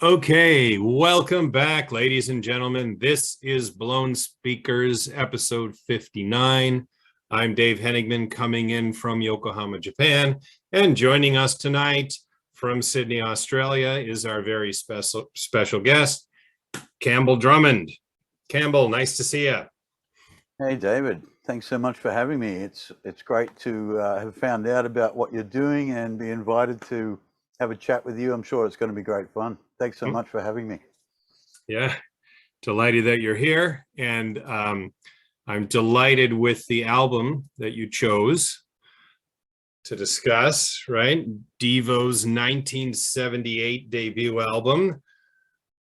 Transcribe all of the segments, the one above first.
Okay, welcome back, ladies and gentlemen. This is Blown Speakers, episode 59. I'm Dave Hoenigman, coming in from Yokohama, Japan, and joining us tonight from Sydney, Australia, is our very special guest, Campbell Drummond. Campbell, nice to see you. Hey, David. Thanks so much for having me. It's great to have found out about what you're doing and be invited to have a chat with you. I'm sure it's going to be great fun. Thanks so much for having me. Yeah, delighted that you're here. And I'm delighted with the album that you chose to discuss, right? Devo's 1978 debut album,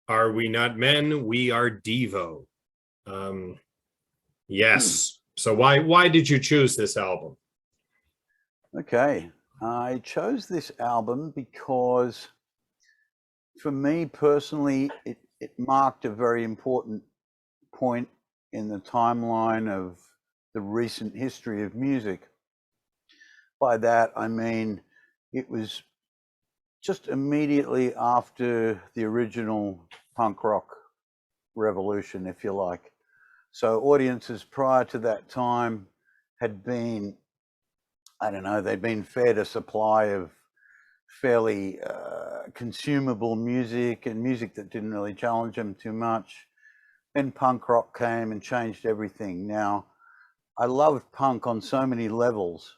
Are We Not Men? We Are Devo. Yes. So why did you choose this album? Okay. I chose this album because for me personally, it marked a very important point in the timeline of the recent history of music. By that, I mean, it was just immediately after the original punk rock revolution, if you like. So audiences prior to that time had been, I don't know, they'd been fed a supply of fairly consumable music and music that didn't really challenge them too much. Then punk rock came and changed everything. Now, I loved punk on so many levels.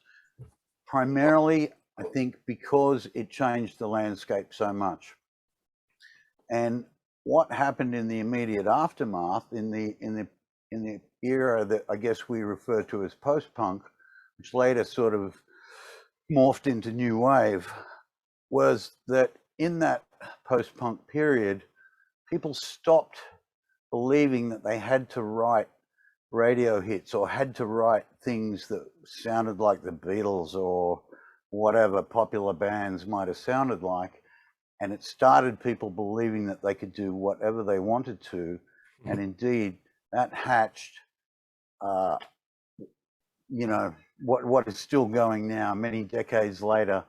Primarily, I think because it changed the landscape so much. And what happened in the immediate aftermath, in the era that I guess we refer to as post-punk, which later sort of morphed into new wave, was that in that post-punk period, people stopped believing that they had to write radio hits or had to write things that sounded like the Beatles or whatever popular bands might have sounded like. And it started people believing that they could do whatever they wanted to. And indeed, that hatched, what is still going now, many decades later,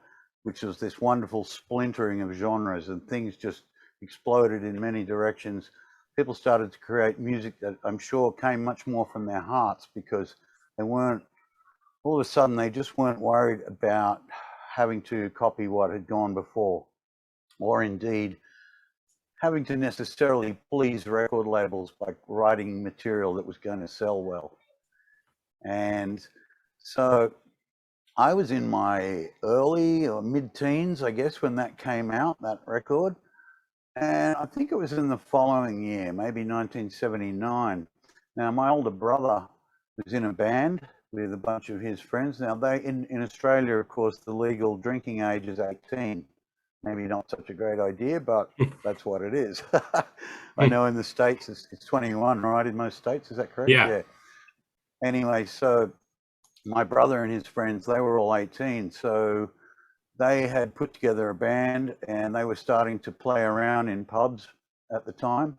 which was this wonderful splintering of genres, and things just exploded in many directions. People started to create music that I'm sure came much more from their hearts, because they weren't, all of a sudden, they just weren't worried about having to copy what had gone before, or indeed having to necessarily please record labels by writing material that was going to sell well. And so I was in my early or mid-teens, I guess, when that came out, that record. And I think it was in the following year, maybe 1979. Now, my older brother was in a band with a bunch of his friends. Now, in Australia, of course, the legal drinking age is 18. Maybe not such a great idea, but that's what it is. I know in the States it's 21, right? In most states, is that correct? Yeah. Anyway, so my brother and his friends, they were all 18. So they had put together a band and they were starting to play around in pubs at the time.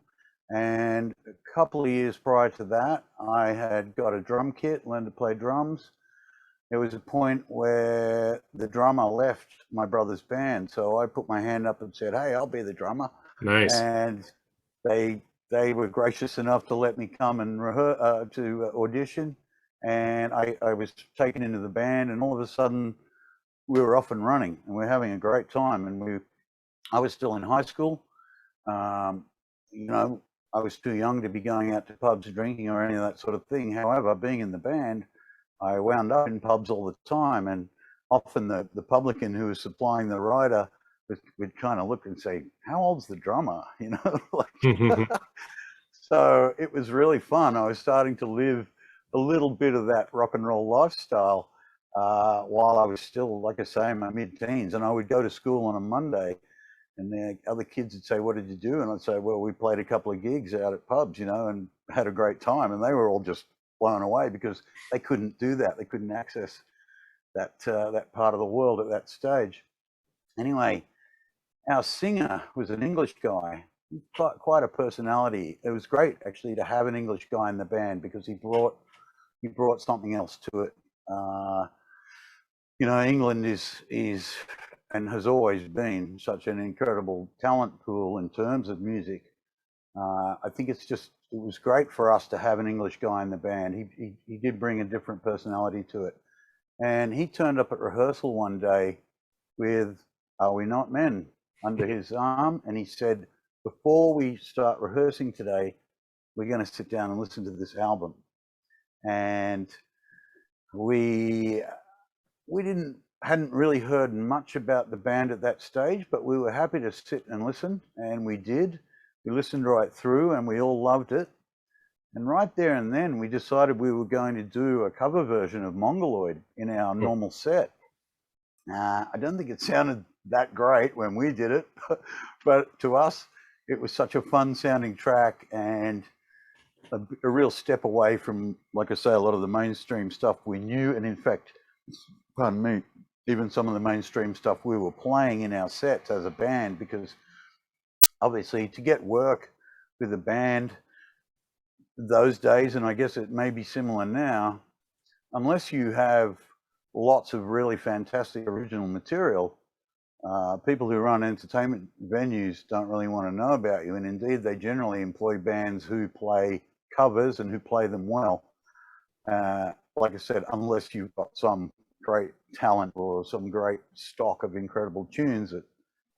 And a couple of years prior to that, I had got a drum kit, learned to play drums. There was a point where the drummer left my brother's band. So I put my hand up and said, hey, I'll be the drummer. Nice. And they were gracious enough to let me come and to audition. And I was taken into the band, and all of a sudden we were off and running, and we were having a great time. And I was still in high school. I was too young to be going out to pubs drinking or any of that sort of thing. However, being in the band, I wound up in pubs all the time, and often the publican who was supplying the rider would kind of look and say, how old's the drummer? So it was really fun. I was starting to live a little bit of that rock and roll lifestyle while I was still, like I say, in my mid-teens. And I would go to school on a Monday, and the other kids would say, what did you do? And I'd say, well, we played a couple of gigs out at pubs, and had a great time. And they were all just blown away, because they couldn't do that. They couldn't access that part of the world at that stage. Anyway, our singer was an English guy, quite a personality. It was great, actually, to have an English guy in the band, because he brought something else to it. England is and has always been such an incredible talent pool in terms of music. I think it was great for us to have an English guy in the band. He did bring a different personality to it. And he turned up at rehearsal one day with Are We Not Men under his arm. And he said, before we start rehearsing today, we're going to sit down and listen to this album. And we hadn't really heard much about the band at that stage, but we were happy to sit and listen, and we did. We listened right through, and we all loved it. And right there and then, we decided we were going to do a cover version of Mongoloid in our normal set. I don't think it sounded that great when we did it, but to us, it was such a fun sounding track and a real step away from, like I say, a lot of the mainstream stuff we knew. And in fact, pardon me, even some of the mainstream stuff we were playing in our sets as a band, because obviously to get work with a band those days, and I guess it may be similar now, unless you have lots of really fantastic original material, people who run entertainment venues don't really want to know about you. And indeed, they generally employ bands who play covers and who play them well. Like I said, unless you've got some great talent or some great stock of incredible tunes that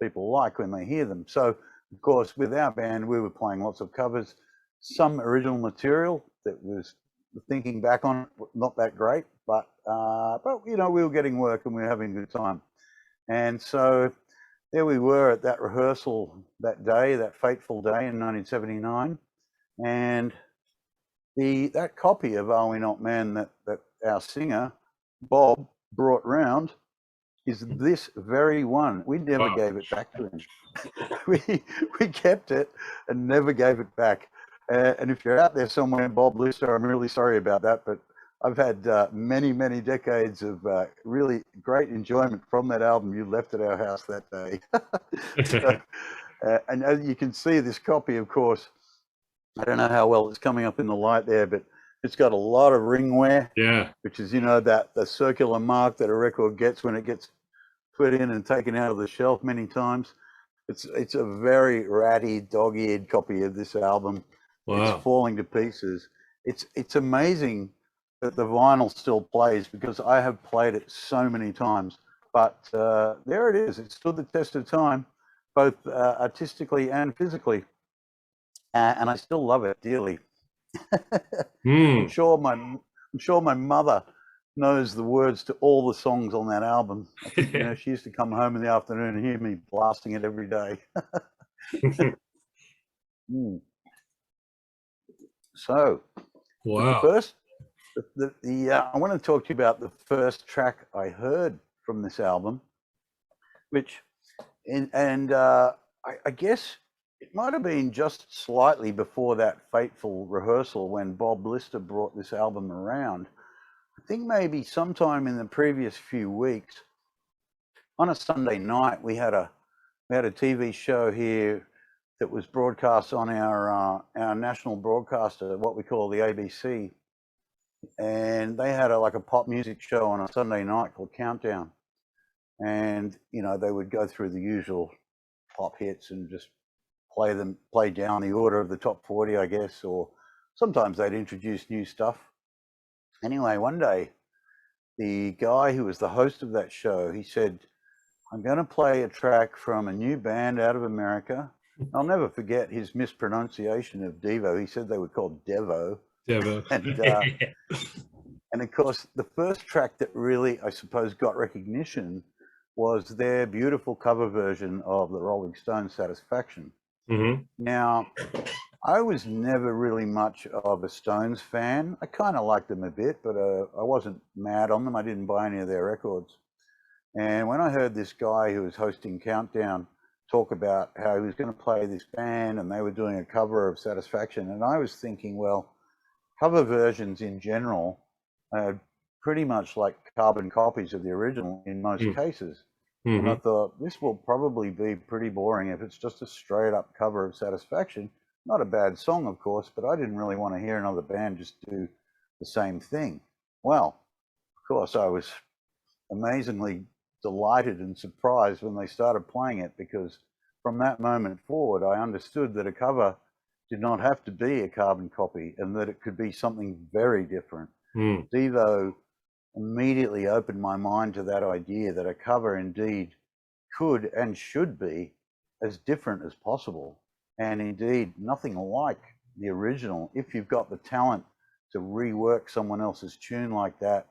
people like when they hear them. So, of course, with our band, we were playing lots of covers, some original material that was, thinking back on it, not that great, but you know, we were getting work and we were having a good time. And so there we were at that rehearsal that day, that fateful day in 1979, and that copy of Are We Not Men that our singer Bob brought round is this very one. We never gave it back to him. we kept it and never gave it back. And if you're out there somewhere, Bob Lister, I'm really sorry about that, but I've had many, many decades of really great enjoyment from that album you left at our house that day. So, and as you can see, this copy, of course, I don't know how well it's coming up in the light there, but it's got a lot of ring wear, which is, you know, that the circular mark that a record gets when it gets put in and taken out of the shelf many times. It's a very ratty, dog-eared copy of this album. Wow. It's falling to pieces. It's amazing that the vinyl still plays, because I have played it so many times. But there it is. It stood the test of time, both artistically and physically. And I still love it dearly. I'm sure my mother knows the words to all the songs on that album. I think, you know, she used to come home in the afternoon and hear me blasting it every day. So, wow. I want to talk to you about the first track I heard from this album, which, I guess it might have been just slightly before that fateful rehearsal when Bob Lister brought this album around. I think maybe sometime in the previous few weeks, on a Sunday night, we had a TV show here that was broadcast on our national broadcaster, what we call the ABC, and they had a pop music show on a Sunday night called Countdown, and you know, they would go through the usual pop hits and just play down the order of the top 40, I guess, or sometimes they'd introduce new stuff. Anyway, one day, the guy who was the host of that show, he said, I'm going to play a track from a new band out of America. I'll never forget his mispronunciation of Devo. He said they were called Devo. And of course, the first track that really, I suppose, got recognition was their beautiful cover version of the Rolling Stones' Satisfaction. Now, I was never really much of a Stones fan. I kind of liked them a bit, but I wasn't mad on them. I didn't buy any of their records. And when I heard this guy who was hosting Countdown talk about how he was going to play this band and they were doing a cover of Satisfaction, and I was thinking, well, cover versions in general are pretty much like carbon copies of the original in most cases. And I thought, this will probably be pretty boring if it's just a straight up cover of Satisfaction. Not a bad song, of course, but I didn't really want to hear another band just do the same thing. Well, of course, I was amazingly delighted and surprised when they started playing it, because from that moment forward, I understood that a cover did not have to be a carbon copy and that it could be something very different. Devo immediately opened my mind to that idea that a cover indeed could and should be as different as possible, and indeed nothing like the original. If you've got the talent to rework someone else's tune like that,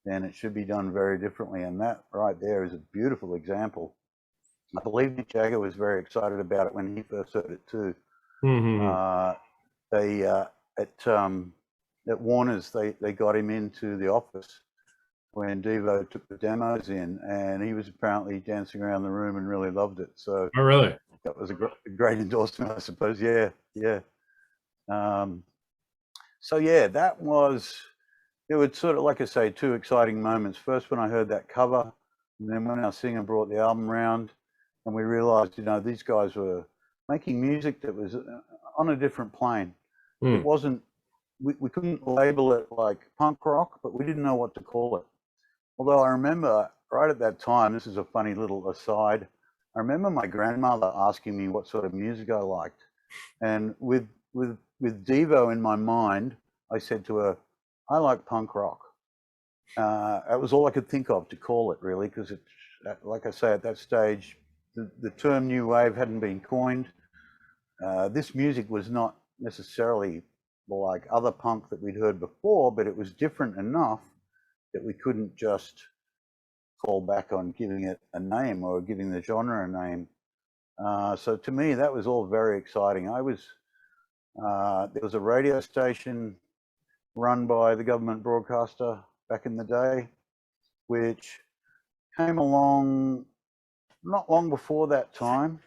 then it should be done very differently, and that right there is a beautiful example. I believe Mick Jagger was very excited about it when he first heard it too. At Warner's, they got him into the office when Devo took the demos in, and he was apparently dancing around the room and really loved it. So, oh, really? That was a great endorsement, I suppose. Yeah. So yeah, that was. There were sort of, like I say, two exciting moments. First, when I heard that cover, and then when our singer brought the album round, and we realised, these guys were making music that was on a different plane. It wasn't. We couldn't label it like punk rock, but we didn't know what to call it. Although I remember right at that time, this is a funny little aside, I remember my grandmother asking me what sort of music I liked. And with Devo in my mind, I said to her, I like punk rock. That was all I could think of to call it, really, because it, like I say, at that stage, the term new wave hadn't been coined. This music was not necessarily like other punk that we'd heard before, but it was different enough that we couldn't just fall back on giving it a name or giving the genre a name. So to me, that was all very exciting. There was a radio station run by the government broadcaster back in the day, which came along not long before that time.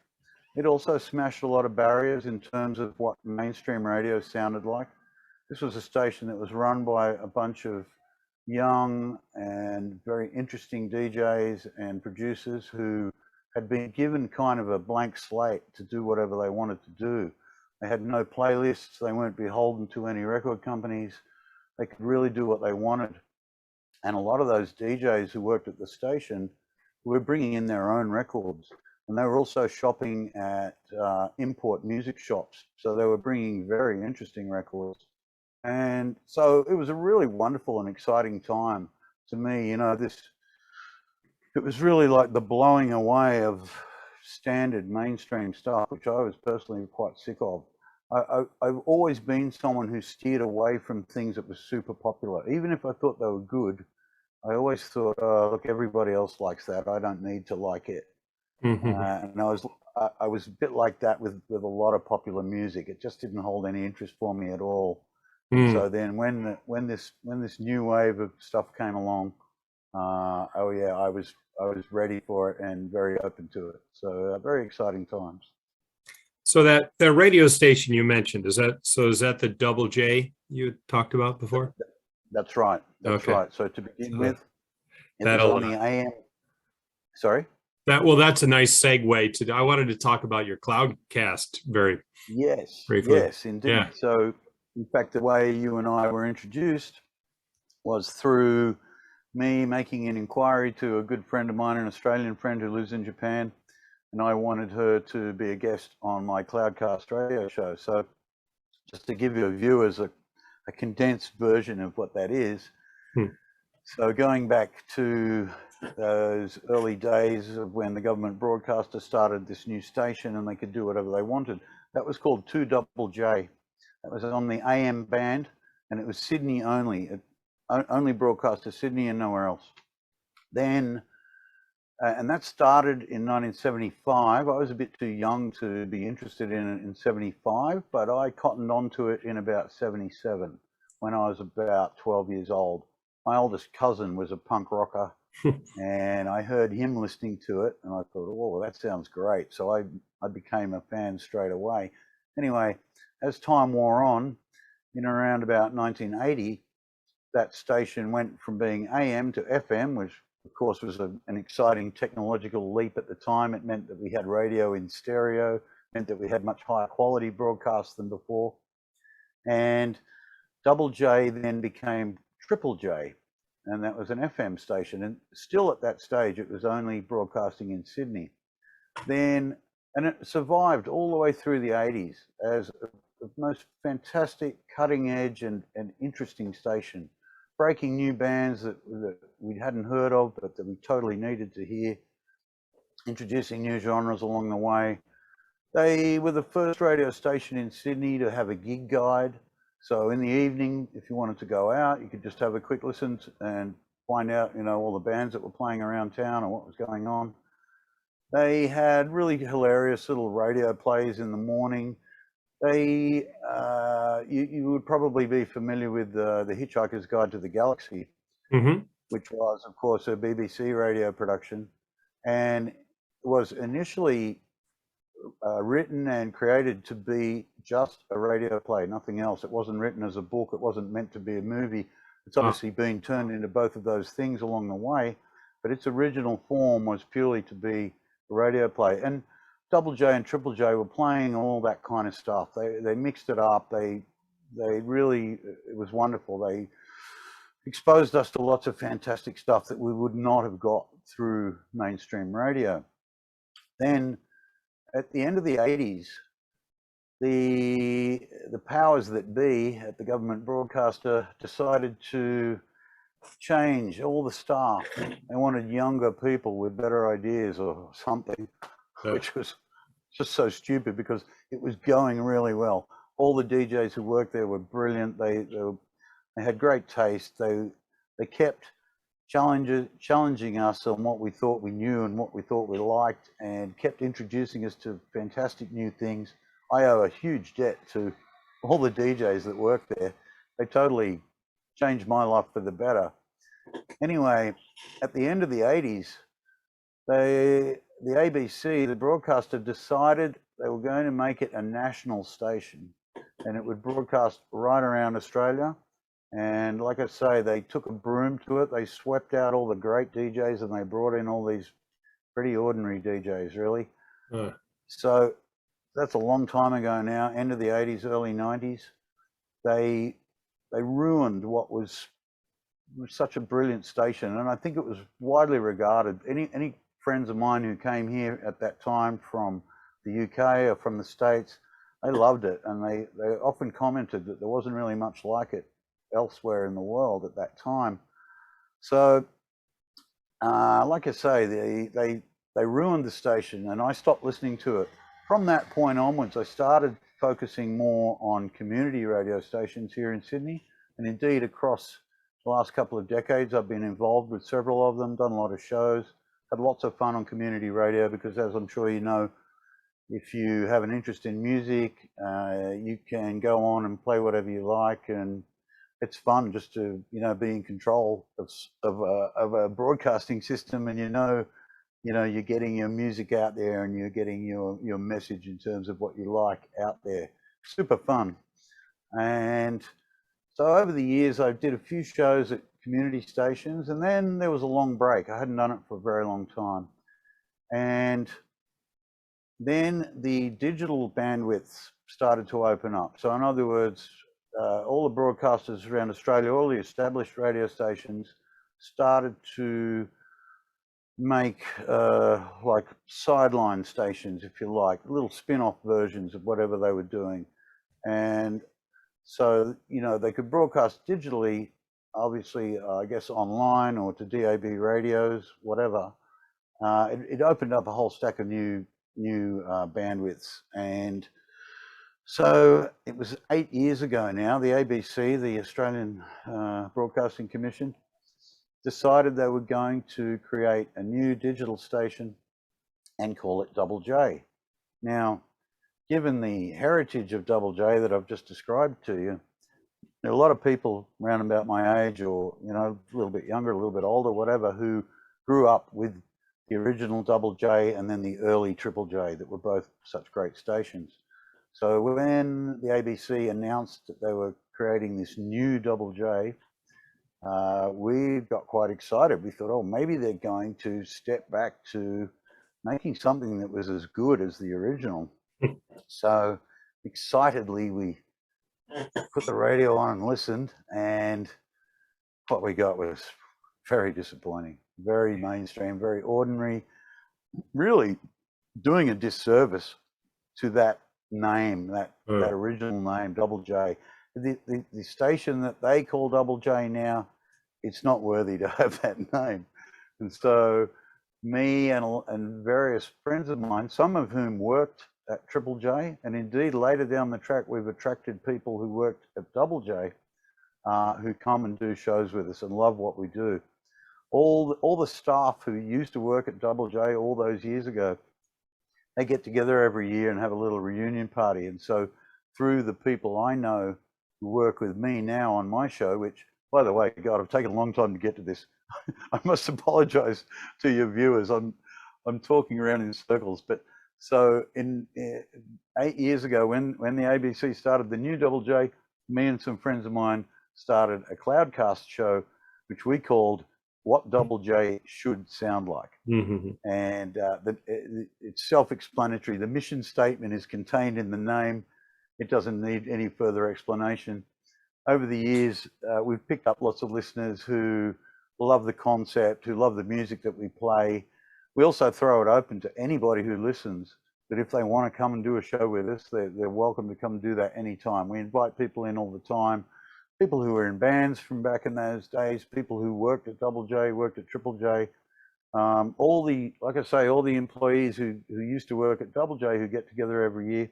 It also smashed a lot of barriers in terms of what mainstream radio sounded like. This was a station that was run by a bunch of young and very interesting DJs and producers who had been given kind of a blank slate to do whatever they wanted to do. They had no playlists. They weren't beholden to any record companies. They could really do what they wanted. And a lot of those DJs who worked at the station were bringing in their own records. And they were also shopping at import music shops. So they were bringing very interesting records. And so it was a really wonderful and exciting time to me. It was really like the blowing away of standard mainstream stuff, which I was personally quite sick of. I've always been someone who steered away from things that were super popular. Even if I thought they were good, I always thought, oh, look, everybody else likes that. I don't need to like it. And I was a bit like that with a lot of popular music. It just didn't hold any interest for me at all. So then when this new wave of stuff came along, oh yeah, I was ready for it and very open to it. So very exciting times. So that radio station you mentioned, is that the Double J you talked about before? That's right. That's okay. Right. So to begin with, it was on the AM. Sorry? That's a nice segue to. I wanted to talk about your Cloudcast very briefly. Yes, indeed. Yeah. So in fact, the way you and I were introduced was through me making an inquiry to a good friend of mine, an Australian friend who lives in Japan, and I wanted her to be a guest on my Cloudcast radio show. So just to give you a view as a condensed version of what that is. So going back to those early days of when the government broadcaster started this new station and they could do whatever they wanted, that was called 2JJ. That was on the AM band, and it was Sydney only. It only broadcast to Sydney and nowhere else. Then, and that started in 1975. I was a bit too young to be interested in it in 75, but I cottoned onto it in about 77 when I was about 12 years old. My oldest cousin was a punk rocker, and I heard him listening to it, and I thought, oh, well, that sounds great. So I became a fan straight away. Anyway, as time wore on, in around about 1980, that station went from being AM to FM, which of course was an exciting technological leap at the time. It meant that we had radio in stereo, meant that we had much higher quality broadcasts than before. And Double J then became Triple J. and that was an FM station. And still at that stage, it was only broadcasting in Sydney. And it survived all the way through the 80s as the most fantastic, cutting edge and interesting station, breaking new bands that we hadn't heard of, but that we totally needed to hear, introducing new genres along the way. They were the first radio station in Sydney to have a gig guide. So in the evening, if you wanted to go out, you could just have a quick listen and find out, all the bands that were playing around town and what was going on. They had really hilarious little radio plays in the morning. You would probably be familiar with the Hitchhiker's Guide to the Galaxy, which was, of course, a BBC radio production, and was initially written and created to be just a radio play, nothing else. It wasn't written as a book. It wasn't meant to be a movie. It's obviously been turned into both of those things along the way, but its original form was purely to be a radio play. And Double J and Triple J were playing all that kind of stuff. They mixed it up. They really, it was wonderful. They exposed us to lots of fantastic stuff that we would not have got through mainstream radio. Then at the end of the 80s, the powers that be at the government broadcaster decided to change all the staff. They wanted younger people with better ideas or something, which was just so stupid because it was going really well. All the DJs who worked there were brilliant. They had great taste. They kept challenging us on what we thought we knew and what we thought we liked, and kept introducing us to fantastic new things. I owe a huge debt to all the DJs that worked there. They totally changed my life for the better. Anyway, at the end of the 80s, the ABC, the broadcaster, decided they were going to make it a national station, and it would broadcast right around Australia. And like I say, they took a broom to it. They swept out all the great DJs and they brought in all these pretty ordinary DJs, really. So that's a long time ago now, end of the 80s, early 90s. They ruined what was such a brilliant station. And I think it was widely regarded. Any friends of mine who came here at that time from the UK or from the States, they loved it. And they often commented that there wasn't really much like it elsewhere in the world at that time. So like I say, they ruined the station and I stopped listening to it. From that point onwards, I started focusing more on community radio stations here in Sydney, and indeed across the last couple of decades I've been involved with several of them, done a lot of shows, had lots of fun on community radio, because as I'm sure you know, if you have an interest in music, you can go on and play whatever you like, and it's fun just to be in control of a broadcasting system, and you're getting your music out there and you're getting your message in terms of what you like out there. Super fun. And so over the years I did a few shows at community stations, and then there was a long break. I hadn't done it for a very long time, and then the digital bandwidths started to open up. So in other words, all the broadcasters around Australia, all the established radio stations, started to make like sideline stations, if you like, little spin-off versions of whatever they were doing. And so, they could broadcast digitally, obviously, I guess online or to DAB radios, whatever. It opened up a whole stack of new bandwidths. And so it was 8 years ago now, the ABC, the Australian Broadcasting Commission, decided they were going to create a new digital station and call it Double J. Now, given the heritage of Double J that I've just described to you, there are a lot of people around about my age, or a little bit younger, a little bit older, whatever, who grew up with the original Double J and then the early Triple J that were both such great stations. So when the ABC announced that they were creating this new Double J, we got quite excited. We thought, oh, maybe they're going to step back to making something that was as good as the original. So excitedly, we put the radio on and listened, and what we got was very disappointing, very mainstream, very ordinary, really doing a disservice to that name, that original name, Double J. The station that they call Double J now, it's not worthy to have that name. And so me and various friends of mine, some of whom worked at Triple J, and indeed later down the track we've attracted people who worked at Double J, who come and do shows with us and love what we do. All the staff who used to work at Double J all those years ago, they get together every year and have a little reunion party. And so through the people I know who work with me now on my show, which, by the way, God, I've taken a long time to get to this. I must apologize to your viewers. I'm talking around in circles. But so 8 years ago, when the ABC started the new Double J, me and some friends of mine started a Cloudcast show, which we called What Double J Should Sound Like. Mm-hmm. And it's self-explanatory. The mission statement is contained in the name. It doesn't need any further explanation. Over the years, we've picked up lots of listeners who love the concept, who love the music that we play. We also throw it open to anybody who listens, that if they want to come and do a show with us, they're welcome to come and do that anytime. We invite people in all the time. People who were in bands from back in those days, people who worked at Double J, worked at Triple J, like I say, all the employees who used to work at Double J who get together every year,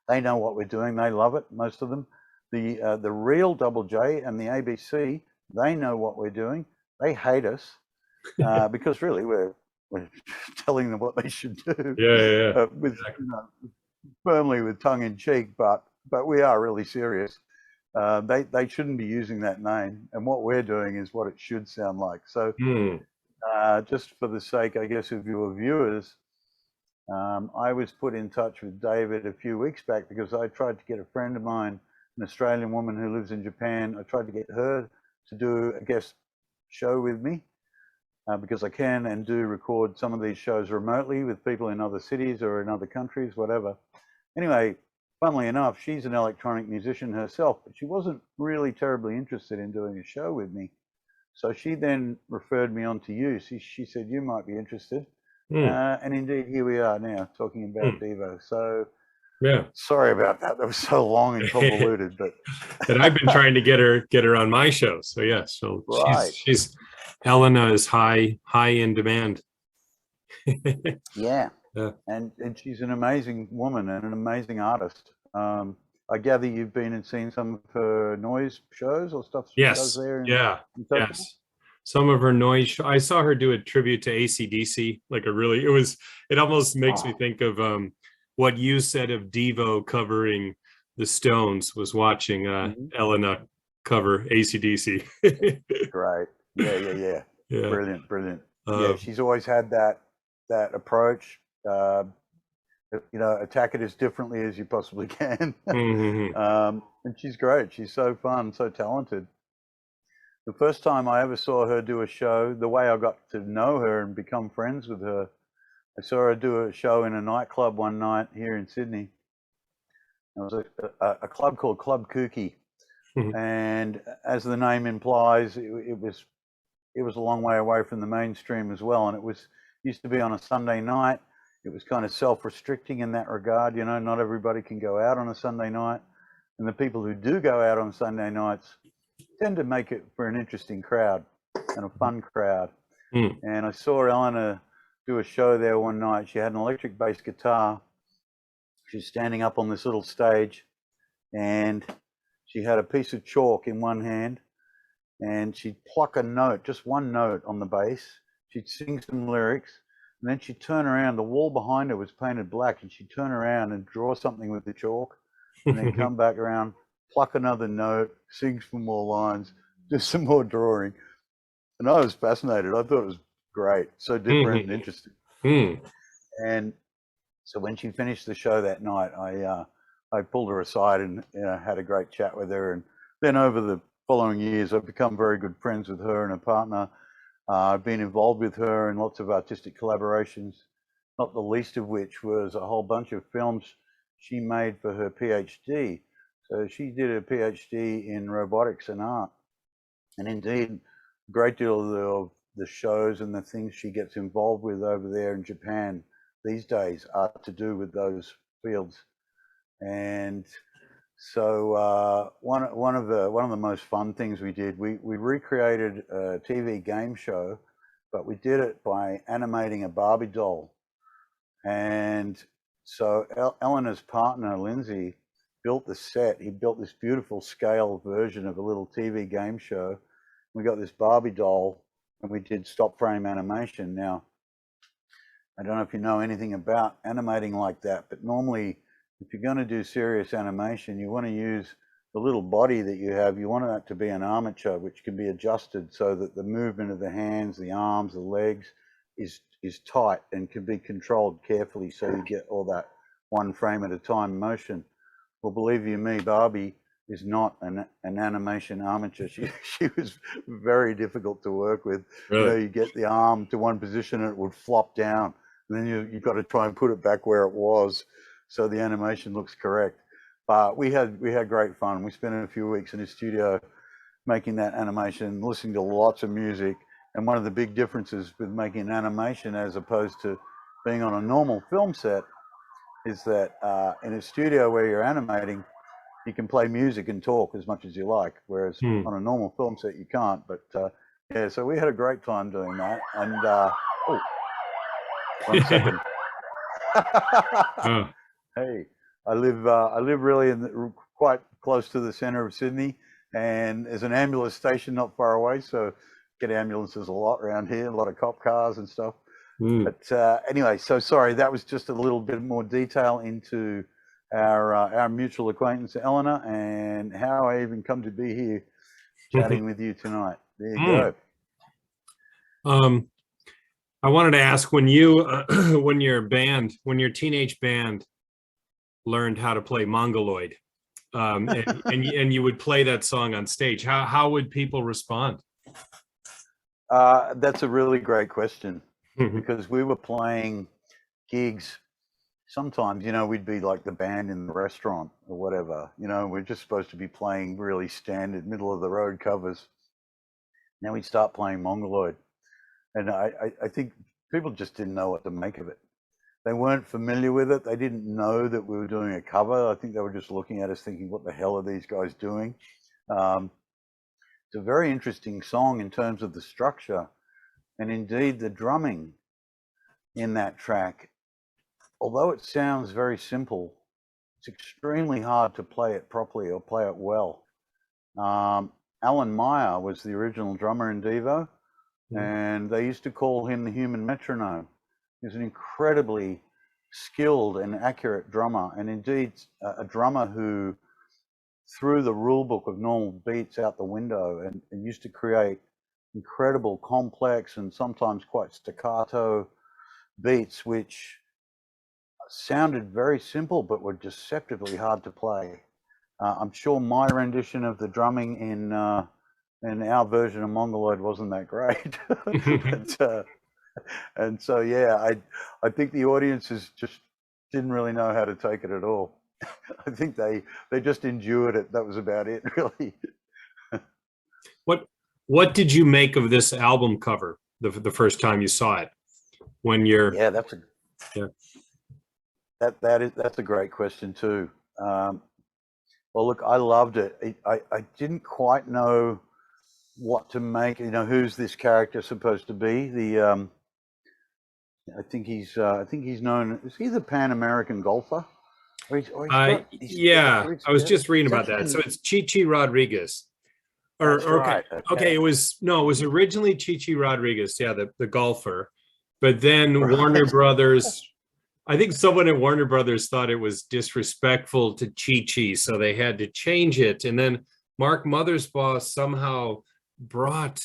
they know what we're doing. They love it, most of them. The real Double J and the ABC, they know what we're doing. They hate us because really we're telling them what they should do. Yeah. With, exactly. Firmly with tongue in cheek, but we are really serious. They shouldn't be using that name, and what we're doing is what it should sound like. So just for the sake, I guess, of your viewers, I was put in touch with David a few weeks back because I tried to get a friend of mine, an Australian woman who lives in Japan. I tried to get her to do a guest show with me because I can and do record some of these shows remotely with people in other cities or in other countries, whatever. Anyway, funnily enough, she's an electronic musician herself, but she wasn't really terribly interested in doing a show with me. So she then referred me on to you. She said, you might be interested. And indeed, here we are now talking about Devo. So yeah, sorry about that. That was so long and convoluted, but and I've been trying to get her on my show. So yeah, so right. she's Helena is high in demand. Yeah. And she's an amazing woman and an amazing artist. I gather you've been and seen some of her noise shows or stuff she does there. Yes. Some of her noise. I saw her do a tribute to AC/DC. Like it almost makes me think of what you said of Devo covering the Stones, was watching Elena cover AC/DC. Great. Yeah. Brilliant. Yeah, she's always had that approach. Attack it as differently as you possibly can. And she's great. She's so fun, so talented. The first time I ever saw her do a show, the way I got to know her and become friends with her, I saw her do a show in a nightclub one night here in Sydney. It was a club called Club Kooky. And as the name implies, it was a long way away from the mainstream as well. And it used to be on a Sunday night. It was kind of self-restricting in that regard. Not everybody can go out on a Sunday night. And the people who do go out on Sunday nights tend to make it for an interesting crowd and a fun crowd. And I saw Eleanor do a show there one night. She had an electric bass guitar. She was standing up on this little stage and she had a piece of chalk in one hand and she'd pluck a note, just one note on the bass. She'd sing some lyrics and then she'd turn around. The wall behind her was painted black and she'd turn around and draw something with the chalk and then come back around, pluck another note, sing some more lines, do some more drawing. And I was fascinated. I thought it was great, so different and interesting. And so when she finished the show that night, I pulled her aside and had a great chat with her. And then over the following years, I've become very good friends with her and her partner. I've been involved with her in lots of artistic collaborations, not the least of which was a whole bunch of films she made for her PhD. So she did a PhD in robotics and art. And indeed, great deal of the shows and the things she gets involved with over there in Japan these days are to do with those fields. And so one of the most fun things we did, we recreated a TV game show, but we did it by animating a Barbie doll. And so Eleanor's partner, Lindsay, built the set. He built this beautiful scale version of a little TV game show. We got this Barbie doll and we did stop frame animation. Now, I don't know if you know anything about animating like that, but normally if you're going to do serious animation, you want to use the little body that you have. You want that to be an armature, which can be adjusted so that the movement of the hands, the arms, the legs is tight and can be controlled carefully so you get all that one frame at a time motion. Well, believe you me, Barbie is not an animation armature. She was very difficult to work with. Really? You know, you get the arm to one position and it would flop down, and then you've got to try and put it back where it was so the animation looks correct. But we had great fun. We spent a few weeks in the studio making that animation, listening to lots of music. And one of the big differences with making an animation as opposed to being on a normal film set is that in a studio where you're animating, you can play music and talk as much as you like, whereas on a normal film set you can't. But yeah, so we had a great time doing that. And oh, 1 second. Hey, I live really quite close to the center of Sydney, and there's an ambulance station not far away, so get ambulances a lot around here, a lot of cop cars and stuff. But anyway, so sorry, that was just a little bit more detail into our mutual acquaintance Eleanor and how I even come to be here chatting with you tonight. There you go. I wanted to ask, when you when your teenage band learned how to play Mongoloid, and you would play that song on stage, how would people respond? That's a really great question, because we were playing gigs. Sometimes, you know, we'd be like the band in the restaurant or whatever. You know, we're just supposed to be playing really standard middle of the road covers. Now we'd start playing Mongoloid, and I think people just didn't know what to make of it. They weren't familiar with it. They didn't know that we were doing a cover. I think they were just looking at us thinking, what the hell are these guys doing? It's a very interesting song in terms of the structure, and indeed the drumming in that track. Although it sounds very simple, it's extremely hard to play it properly or play it well. Alan Meyer was the original drummer in Devo, and they used to call him the human metronome. He's an incredibly skilled and accurate drummer, and indeed a drummer who threw the rule book of normal beats out the window and used to create incredible, complex, and sometimes quite staccato beats, which sounded very simple but were deceptively hard to play. I'm sure my rendition of the drumming in our version of Mongoloid wasn't that great. And so yeah, I think the audiences just didn't really know how to take it at all. I think they just endured it. That was about it, really. What did you make of this album cover the first time you saw it? When you're that's a great question too. Well, look, I loved it. I didn't quite know what to make. You know, who's this character supposed to be? The I think he's known. Is he the Pan American golfer? Yeah, I was just reading about that. So it's Chi Rodriguez. Okay, it was originally Chi Rodriguez, yeah, the golfer, but then Warner Brothers. I think someone at Warner Brothers thought it was disrespectful to Chi, so they had to change it. And then Mark Mothersbaugh somehow brought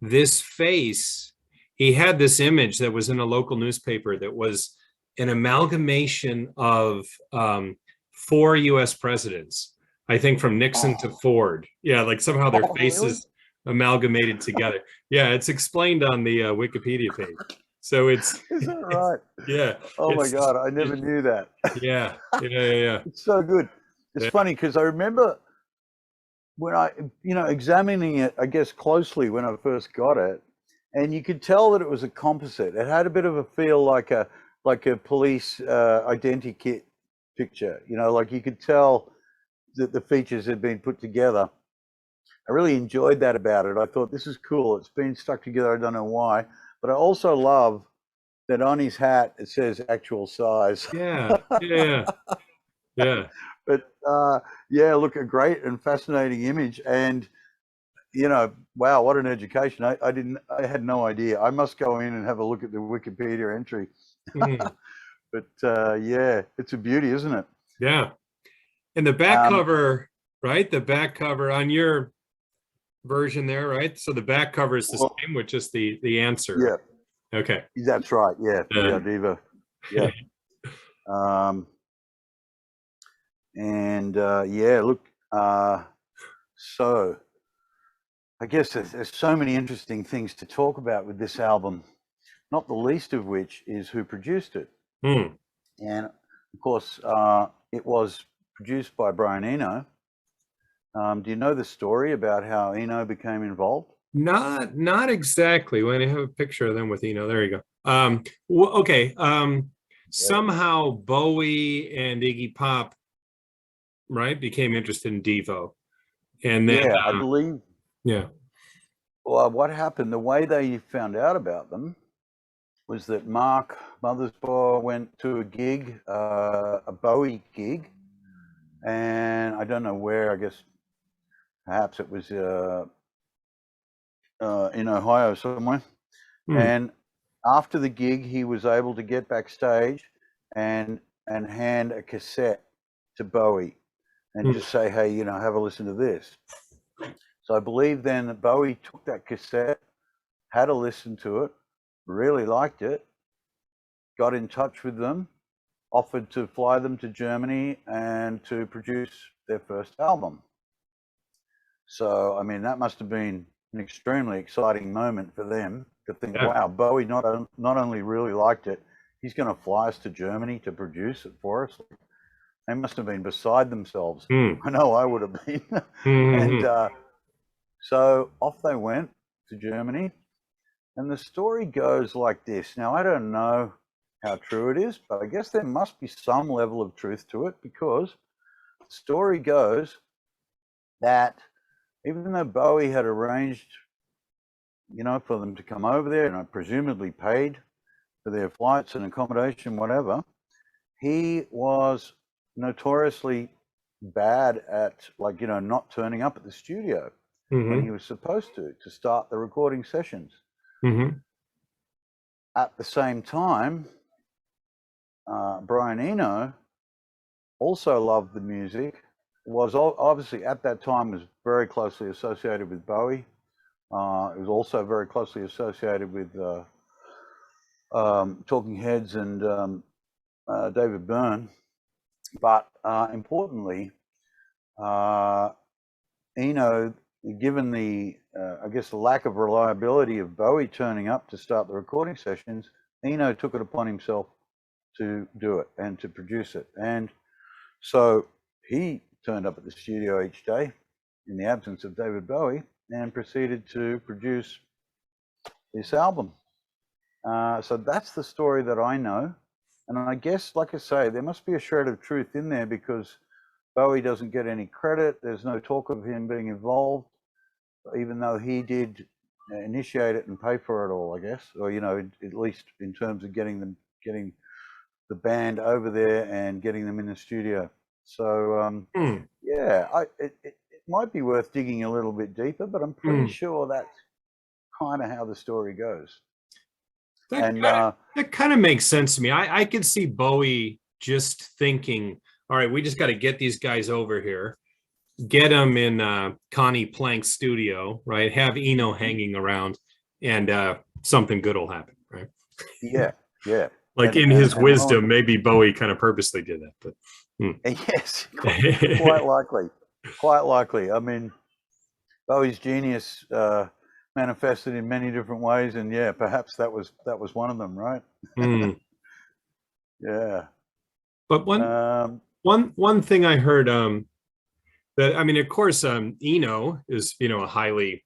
this face. He had this image that was in a local newspaper that was an amalgamation of 4 U.S. presidents, I think from Nixon to Ford. Yeah, like somehow their faces amalgamated together. Yeah, it's explained on the Wikipedia page. So is that right? Yeah. Oh my God, I never knew that. Yeah. It's so good. It's funny because I remember when I, examining it, I guess closely when I first got it, and you could tell that it was a composite. It had a bit of a feel like a police identikit picture. Like you could tell that the features had been put together. I really enjoyed that about it. I thought, this is cool. It's been stuck together. I don't know why, but I also love that on his hat it says actual size. Yeah, yeah, yeah. But yeah, look, a great and fascinating image, and wow, what an education. I had no idea. I must go in and have a look at the Wikipedia entry. Mhm. But yeah, it's a beauty, isn't it? Yeah. And the back cover, right? The back cover on your version there, right? So the back cover is the same with just the answer. Yeah. Right? Okay. That's right. Yeah. Yeah, Devo. Yeah. And yeah, look, so I guess there's so many interesting things to talk about with this album, not the least of which is who produced it. And of course, it was produced by Brian Eno. Do you know the story about how Eno became involved? Not exactly. When I have a picture of them with Eno, there you go. Okay. Somehow Bowie and Iggy Pop, right, became interested in Devo, and then yeah, I believe. Yeah. Well, what happened? The way they found out about them was that Mark Mothersbaugh went to a gig, a Bowie gig, and I don't know where. I guess perhaps it was in Ohio somewhere. And after the gig, he was able to get backstage and hand a cassette to Bowie and just say, hey, have a listen to this. So I believe then that Bowie took that cassette, had a listen to it, really liked it, got in touch with them, offered to fly them to Germany and to produce their first album. So, I mean, that must have been an extremely exciting moment for them to think, wow, Bowie not only really liked it, he's going to fly us to Germany to produce it for us. They must have been beside themselves. I know I would have been. And so off they went to Germany. And the story goes like this. Now, I don't know how true it is, but I guess there must be some level of truth to it, because the story goes that even though Bowie had arranged, for them to come over there, and presumably paid for their flights and accommodation, whatever, he was notoriously bad at, not turning up at the studio when he was supposed to start the recording sessions. At the same time, Brian Eno also loved the music, was obviously at that time was very closely associated with Bowie. It was also very closely associated with Talking Heads and David Byrne. But importantly, Eno, given the, I guess, the lack of reliability of Bowie turning up to start the recording sessions, Eno took it upon himself to do it and to produce it. And so he turned up at the studio each day in the absence of David Bowie and proceeded to produce this album. So that's the story that I know. And I guess, like I say, there must be a shred of truth in there, because Bowie doesn't get any credit. There's no talk of him being involved, even though he did initiate it and pay for it all, I guess, or, at least in terms of getting the band over there and getting them in the studio. So, yeah, it might be worth digging a little bit deeper, but I'm pretty sure that's kind of how the story goes. That kind of makes sense to me. I could see Bowie just thinking, all right, we just got to get these guys over here, get them in Connie Plank's studio, right? Have Eno hanging around, and something good will happen, right? Yeah, yeah. Like in his wisdom, maybe Bowie kind of purposely did that, but yes, quite likely. I mean, Bowie's genius manifested in many different ways, and yeah, perhaps that was one of them, right? Yeah. But one thing I heard, But I mean, of course, Eno is, a highly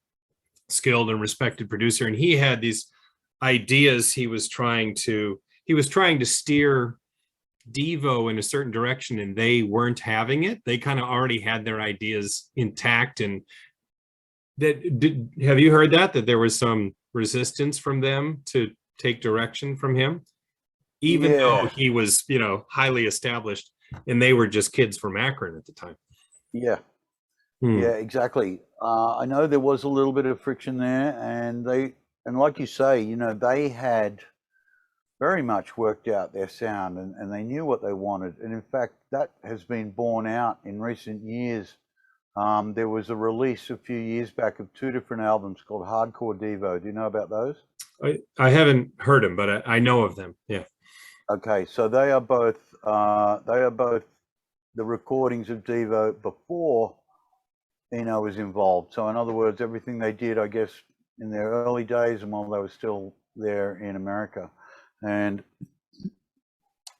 skilled and respected producer, and he had these ideas. He was trying to steer Devo in a certain direction, and they weren't having it. They kind of already had their ideas intact. And have you heard that there was some resistance from them to take direction from him, even though he was, highly established, and they were just kids from Akron at the time? Yeah. Yeah, exactly. I know there was a little bit of friction there, and like you say, they had very much worked out their sound, and they knew what they wanted. And in fact, that has been borne out in recent years. There was a release a few years back of 2 different albums called Hardcore Devo. Do you know about those? I haven't heard them, but I know of them. Yeah. Okay, so they are both the recordings of Devo before Eno was involved. So in other words, everything they did, I guess, in their early days and while they were still there in America. And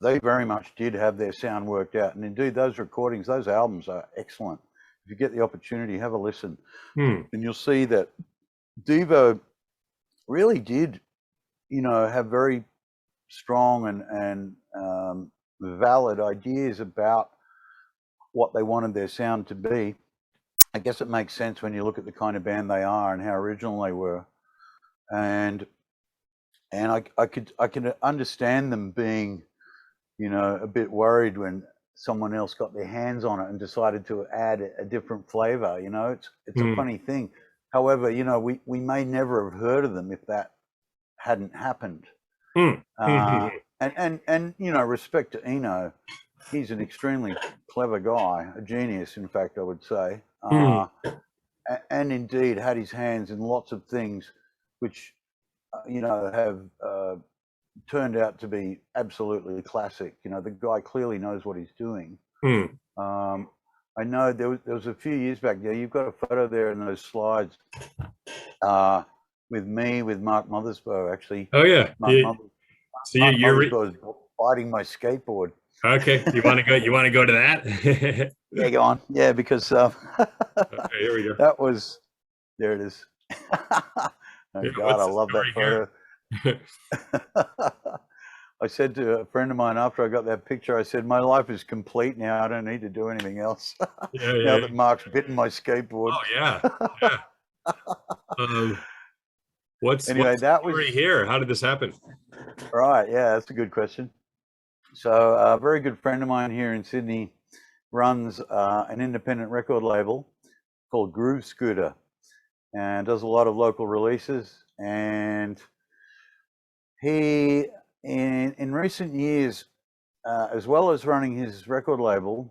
they very much did have their sound worked out. And indeed, those recordings, those albums are excellent. If you get the opportunity, have a listen. And you'll see that Devo really did, have very strong and valid ideas about what they wanted their sound to be. I guess it makes sense when you look at the kind of band they are and how original they were. And I could understand them being, a bit worried when someone else got their hands on it and decided to add a different flavor. It's a funny thing. However, we may never have heard of them if that hadn't happened. And respect to Eno, he's an extremely clever guy, a genius, in fact, I would say. And indeed had his hands in lots of things which, have turned out to be absolutely classic. The guy clearly knows what he's doing. I know there was a few years back there, you've got a photo there in those slides with me, with Mark Mothersbaugh, actually. Oh, yeah. Mark Mothersbaugh is biting my skateboard. Okay, you want to go to that? Yeah, go on. Yeah, because okay, here we go. There it is. Oh God, I love that photo. I said to a friend of mine after I got that picture, I said, my life is complete now. I don't need to do anything else. Now that Mark's bitten my skateboard. Oh yeah. What's that story here? How did this happen? Right, yeah, that's a good question. So a very good friend of mine here in Sydney runs an independent record label called Groove Scooter and does a lot of local releases. And he, in recent years, as well as running his record label,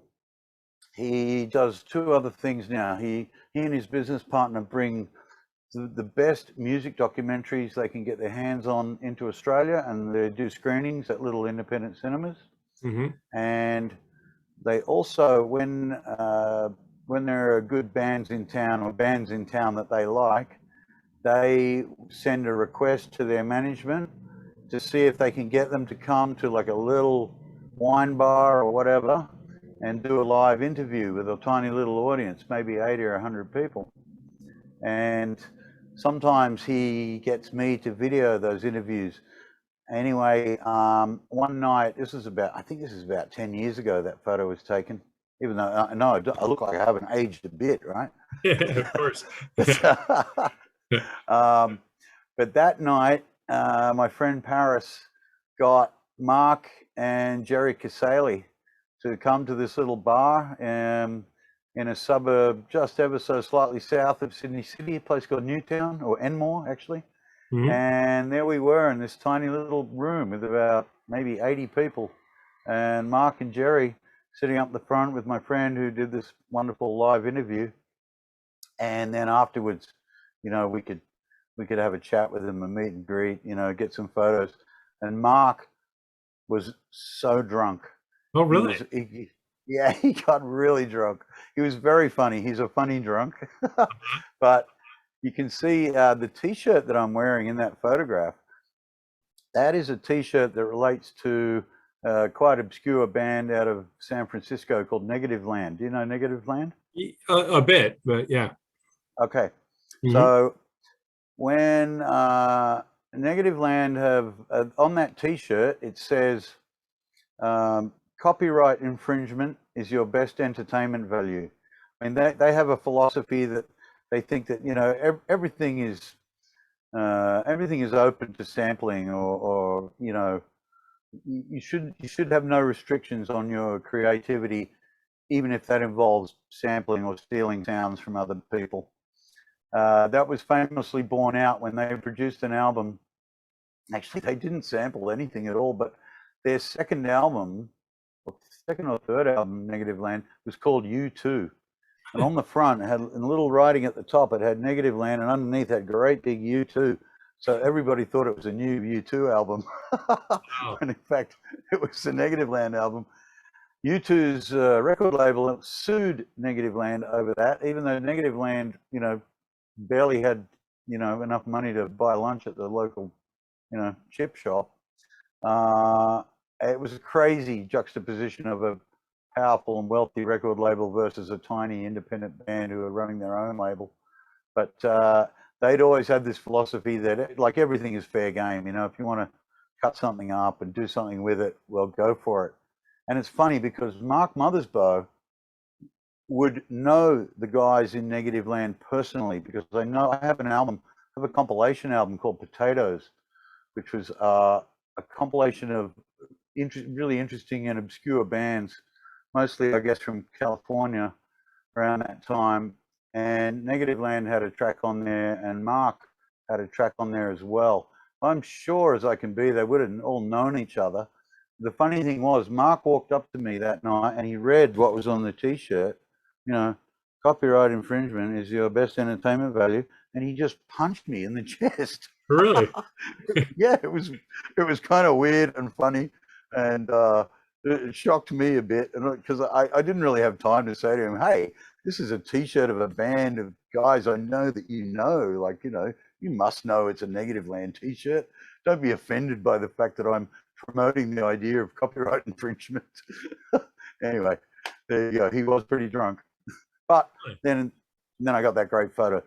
he does 2 other things now. He and his business partner bring the best music documentaries they can get their hands on into Australia, and they do screenings at little independent cinemas. And they also, when there are good bands in town or bands in town that they like, they send a request to their management to see if they can get them to come to like a little wine bar or whatever and do a live interview with a tiny little audience, maybe 80 or 100 people. And sometimes he gets me to video those interviews. Anyway, one night, I think this is about 10 years ago that photo was taken, even though I know I look like I haven't aged a bit, right? Yeah, of course. But that night, my friend Paris got Mark and Jerry Casale to come to this little bar in a suburb just ever so slightly south of Sydney City, a place called Newtown, or Enmore, actually. And there we were in this tiny little room with about maybe 80 people. And Mark and Jerry sitting up the front with my friend who did this wonderful live interview. And then afterwards, we could have a chat with them, a meet and greet, get some photos. And Mark was so drunk. Oh, really? He got really drunk. He was very funny. He's a funny drunk. But you can see the T-shirt that I'm wearing in that photograph. That is a T-shirt that relates to quite obscure band out of San Francisco called Negative Land. Do you know Negative Land? A bit, but yeah. Okay, Mhm. so when Negative Land have on that T-shirt, it says copyright infringement is your best entertainment value. I mean, they have a philosophy that they think that, you know, everything is open to sampling, or you know, you should have no restrictions on your creativity, even if that involves sampling or stealing sounds from other people. That was famously borne out when they produced an album. Actually, they didn't sample anything at all, but their second album, or second or third album, Negative Land, was called U2. And on the front, it had in little writing at the top, it had Negative Land, and underneath had great big U2. So everybody thought it was a new U2 album. Wow. And in fact, it was the Negative Land album. U2's record label sued Negative Land over that, even though Negative Land, you know, barely had, you know, enough money to buy lunch at the local, you know, chip shop. It was a crazy juxtaposition of a powerful and wealthy record label versus a tiny independent band who are running their own label. But they'd always had this philosophy that, like, everything is fair game. You know, if you want to cut something up and do something with it, well, go for it. And it's funny because Mark Mothersbaugh would know the guys in Negative Land personally, because I know I have a compilation album called Potatoes, which was a compilation of really interesting and obscure bands, mostly, I guess, from California around that time. And Negative Land had a track on there, and Mark had a track on there as well. I'm sure as I can be, they would have all known each other. The funny thing was, Mark walked up to me that night and he read what was on the T-shirt. You know, copyright infringement is your best entertainment value, and he just punched me in the chest. Really? Yeah, it was kind of weird and funny, and it shocked me a bit, and because I didn't really have time to say to him, "Hey, this is a T-shirt of a band of guys I know that you know. Like, you know, you must know it's a Negative Land T-shirt. Don't be offended by the fact that I'm promoting the idea of copyright infringement." Anyway, there you go. He was pretty drunk, but then I got that great photo.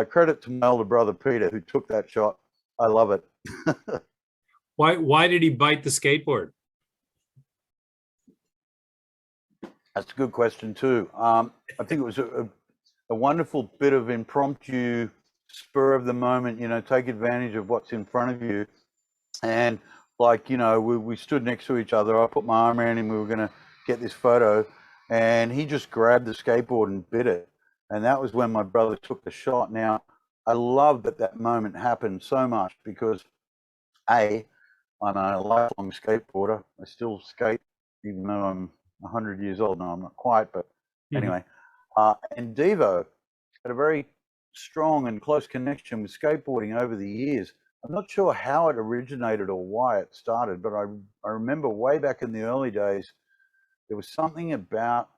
Credit to my older brother Peter, who took that shot. I love it. Why did he bite the skateboard? That's a good question too. I think it was a wonderful bit of impromptu, spur of the moment. You know, take advantage of what's in front of you. And like, you know, we stood next to each other. I put my arm around him. We were going to get this photo, and he just grabbed the skateboard and bit it. And that was when my brother took the shot. Now, I love that moment happened so much because, I'm a lifelong skateboarder. I still skate, even though I'm 100 years old. No, I'm not quite, but anyway. And Devo had a very strong and close connection with skateboarding over the years. I'm not sure how it originated or why it started, but I remember way back in the early days, there was something about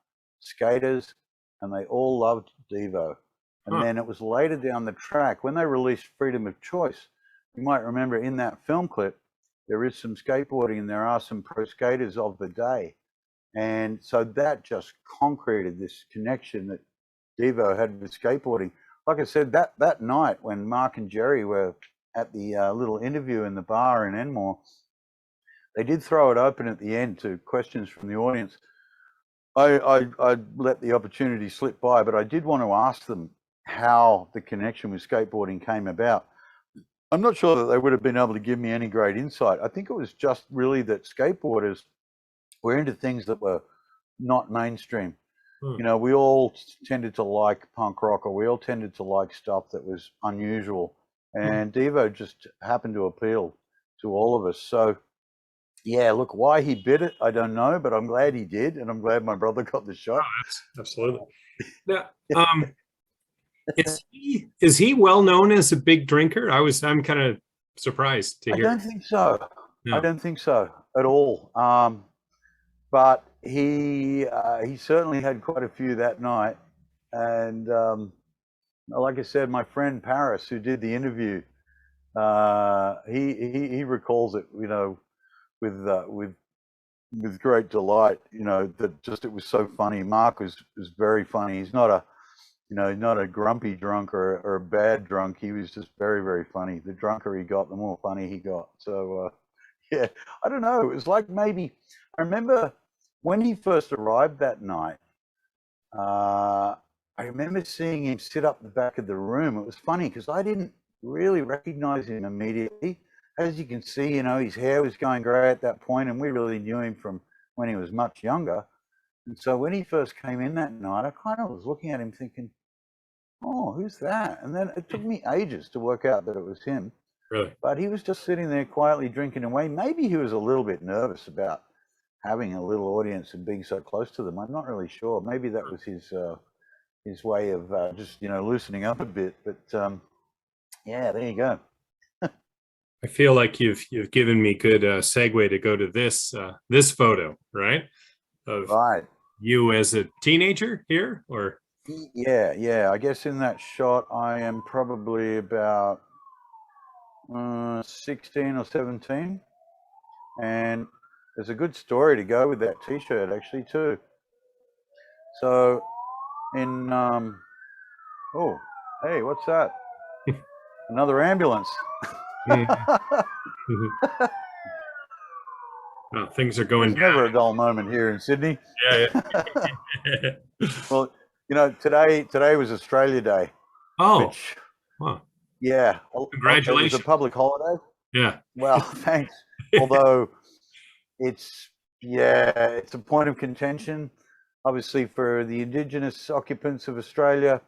skaters, and they all loved Devo. And then it was later down the track when they released Freedom of Choice. You might remember in that film clip, there is some skateboarding and there are some pro skaters of the day. And so that just concreted this connection that Devo had with skateboarding. Like I said, that night when Mark and Jerry were at the little interview in the bar in Enmore, they did throw it open at the end to questions from the audience. I let the opportunity slip by, but I did want to ask them how the connection with skateboarding came about. I'm not sure that they would have been able to give me any great insight. I think it was just really that skateboarders were into things that were not mainstream. You know, we all tended to like punk rock, or we all tended to like stuff that was unusual. And Devo just happened to appeal to all of us. So, yeah, look, why he bit it, I don't know, but I'm glad he did, and I'm glad my brother got the shot. Oh, absolutely. Now, is he well known as a big drinker? I'm kind of surprised to hear. I don't think so. No. I don't think so at all. But he certainly had quite a few that night, and like I said, my friend Paris, who did the interview, he recalls it, you know, with with great delight, that just it was so funny. Mark was very funny. He's not a not a grumpy drunk or a bad drunk. He was just very, very funny. The drunker he got, the more funny he got. So yeah, I don't know. It was like maybe I remember when he first arrived that night. I remember seeing him sit up the back of the room. It was funny because I didn't really recognize him immediately. As you can see, his hair was going grey at that point, and we really knew him from when he was much younger. And so when he first came in that night, I kind of was looking at him thinking, oh, who's that? And then it took me ages to work out that it was him. Really? But he was just sitting there quietly drinking away. Maybe he was a little bit nervous about having a little audience and being so close to them. I'm not really sure. Maybe that was his way of just loosening up a bit. But yeah, there you go. I feel like you've given me good segue to go to this photo, right? Of Right. you as a teenager here, or Yeah. I guess in that shot, I am probably about 16 or 17, and there's a good story to go with that T-shirt actually too. So in oh, hey, what's that? Another ambulance. well, things are going There's never a dull moment here in Sydney. Yeah. Well, today was Australia Day. Oh, which, wow. yeah, Congratulations. it was a public holiday. Yeah. Well, thanks. Although it's a point of contention. Obviously, for the Indigenous occupants of Australia,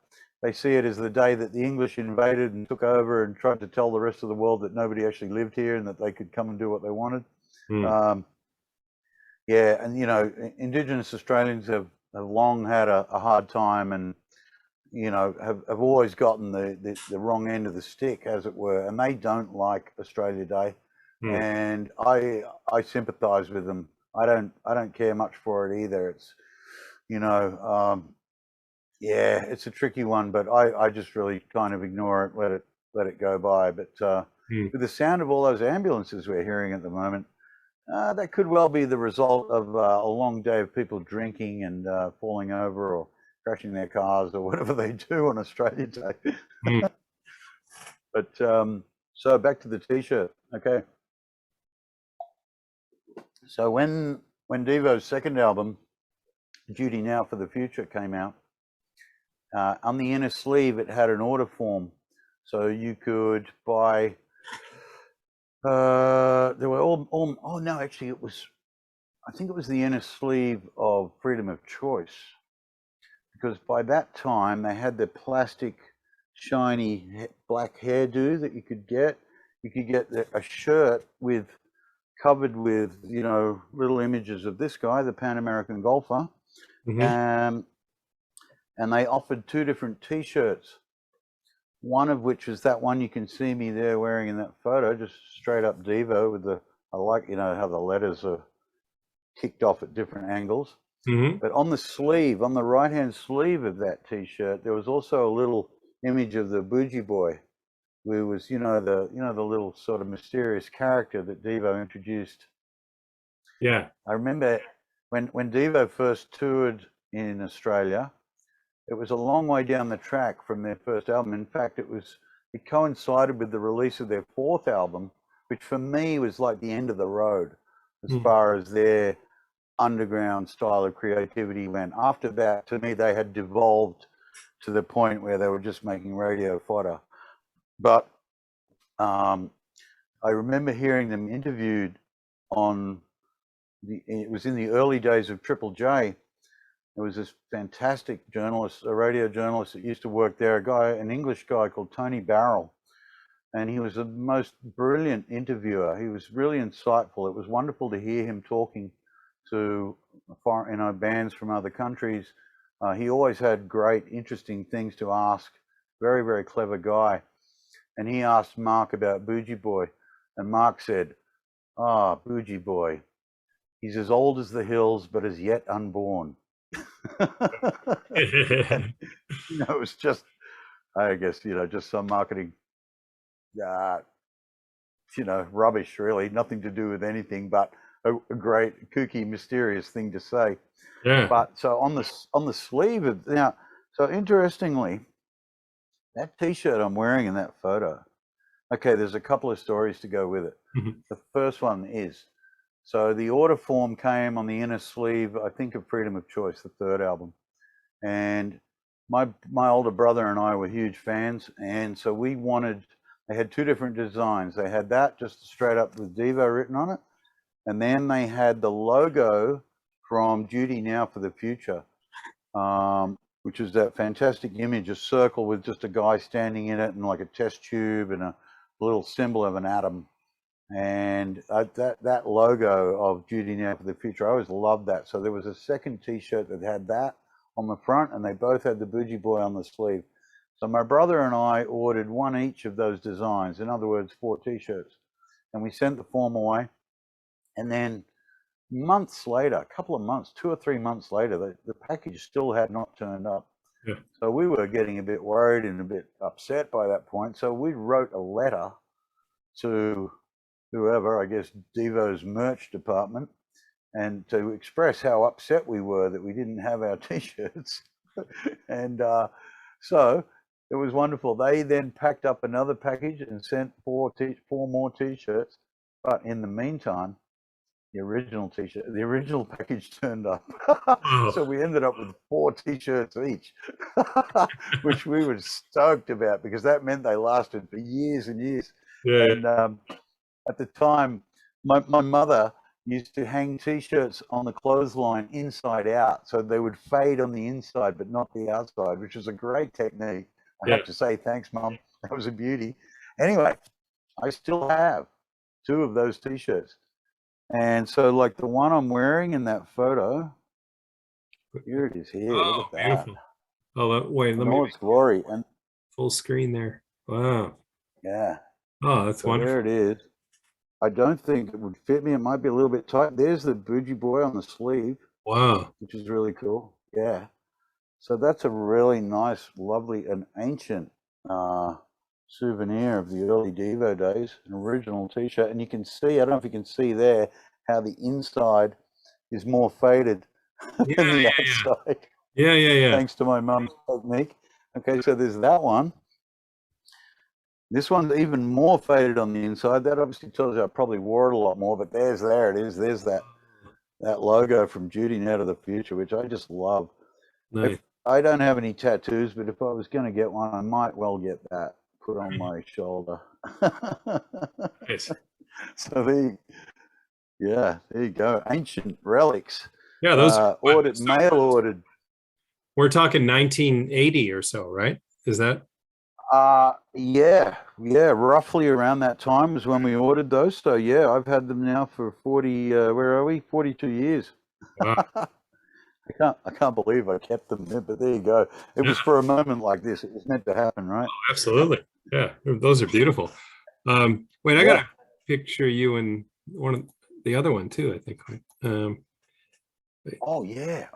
they see it as the day that the English invaded and took over and tried to tell the rest of the world that nobody actually lived here and that they could come and do what they wanted. Yeah, and Indigenous Australians have long had a hard time, and have always gotten the wrong end of the stick, as it were, and they don't like Australia Day. And I sympathise with them. I don't care much for it either. It's yeah, it's a tricky one, but I just really kind of ignore it, let it go by. But with the sound of all those ambulances we're hearing at the moment, that could well be the result of a long day of people drinking and falling over or crashing their cars or whatever they do on Australia Day. But so back to the T-shirt. Okay. So when Devo's second album, Duty Now for the Future, came out, on the inner sleeve it had an order form, so you could buy. There were all. Oh no, actually, it was. I think it was the inner sleeve of Freedom of Choice, because by that time they had the plastic, shiny black hairdo that you could get. You could get a shirt covered with little images of this guy, the Pan American golfer, and they offered two different T-shirts. One of which was that one you can see me there wearing in that photo, just straight up Devo with I like how the letters are kicked off at different angles. But on the sleeve, on the right-hand sleeve of that T-shirt, there was also a little image of the Bougie Boy, who was the little sort of mysterious character that Devo introduced. Yeah, I remember when Devo first toured in Australia. It was a long way down the track from their first album. In fact, it coincided with the release of their fourth album, which for me was like the end of the road as far as their underground style of creativity went. After that, to me, they had devolved to the point where they were just making radio fodder. But I remember hearing them interviewed it was in the early days of Triple J. There was this fantastic journalist, a radio journalist that used to work there, an English guy called Tony Barrell. And he was the most brilliant interviewer. He was really insightful. It was wonderful to hear him talking to bands from other countries. He always had great, interesting things to ask. Very, very clever guy. And he asked Mark about Bougie Boy. And Mark said, Bougie Boy, he's as old as the hills, but as yet unborn. And, it was just, I guess, just some marketing, rubbish, really, nothing to do with anything. But a great kooky, mysterious thing to say. Yeah. But so on the sleeve of now, so interestingly, that T-shirt I'm wearing in that photo. Okay, there's a couple of stories to go with it. Mhm. The first one is, so the order form came on the inner sleeve, I think, of Freedom of Choice, the third album, and my older brother and I were huge fans, and so we wanted. They had two different designs. They had that just straight up with Devo written on it, and then they had the logo from Duty Now for the Future, which is that fantastic image, a circle with just a guy standing in it and like a test tube and a little symbol of an atom. And that logo of Duty Now for the Future, I always loved that. So there was a second T-shirt that had that on the front, and they both had the Bougie Boy on the sleeve. So my brother and I ordered one each of those designs. In other words, 4 T-shirts, and we sent the form away. And then months later, a couple of months, 2 or 3 months later, the package still had not turned up. Yeah. So we were getting a bit worried and a bit upset by that point. So we wrote a letter to whoever, I guess Devo's merch department, and to express how upset we were that we didn't have our T-shirts. And so it was wonderful. They then packed up another package and sent 4 more T-shirts. But in the meantime, the original T-shirt, the original package turned up. Oh. So we ended up with 4 T-shirts each, which we were stoked about because that meant they lasted for years and years. Yeah. And at the time, my mother used to hang T-shirts on the clothesline inside out, so they would fade on the inside but not the outside, which was a great technique. I have to say thanks, Mum. That was a beauty. Anyway, I still have 2 of those T-shirts. And so, like the one I'm wearing in that photo, here it is. Here, look at that. Beautiful. Oh, wait, let in all me its glory. And full screen there. Wow. yeah, Oh, that's so wonderful. there it is. I don't think it would fit me. It might be a little bit tight. There's the Bougie Boy on the sleeve. Wow. Which is really cool. Yeah. So that's a really nice, lovely, and ancient souvenir of the early Devo days, an original T-shirt. And you can see, I don't know if you can see there, how the inside is more faded than the outside. Yeah. Thanks to my mum's technique. Okay, so there's that one. This one's even more faded on the inside. That obviously tells you I probably wore it a lot more, but there it is. There's that logo from Duty Now to the Future, which I just love. Nice. I don't have any tattoos, but if I was going to get one, I might well get that put on my shoulder. Nice. So there you go. Ancient relics. Yeah, those ordered, mail ordered. We're talking 1980 or so, right? Is that? Yeah, roughly around that time is when we ordered those. So yeah, I've had them now for 40. Where are we? 42 years. Wow. I can't believe I kept them there, but there you go. It was for a moment like this. It was meant to happen, right? Oh, absolutely. Yeah, those are beautiful. Wait, I got a picture of you in one of the other one too, I think. Oh yeah.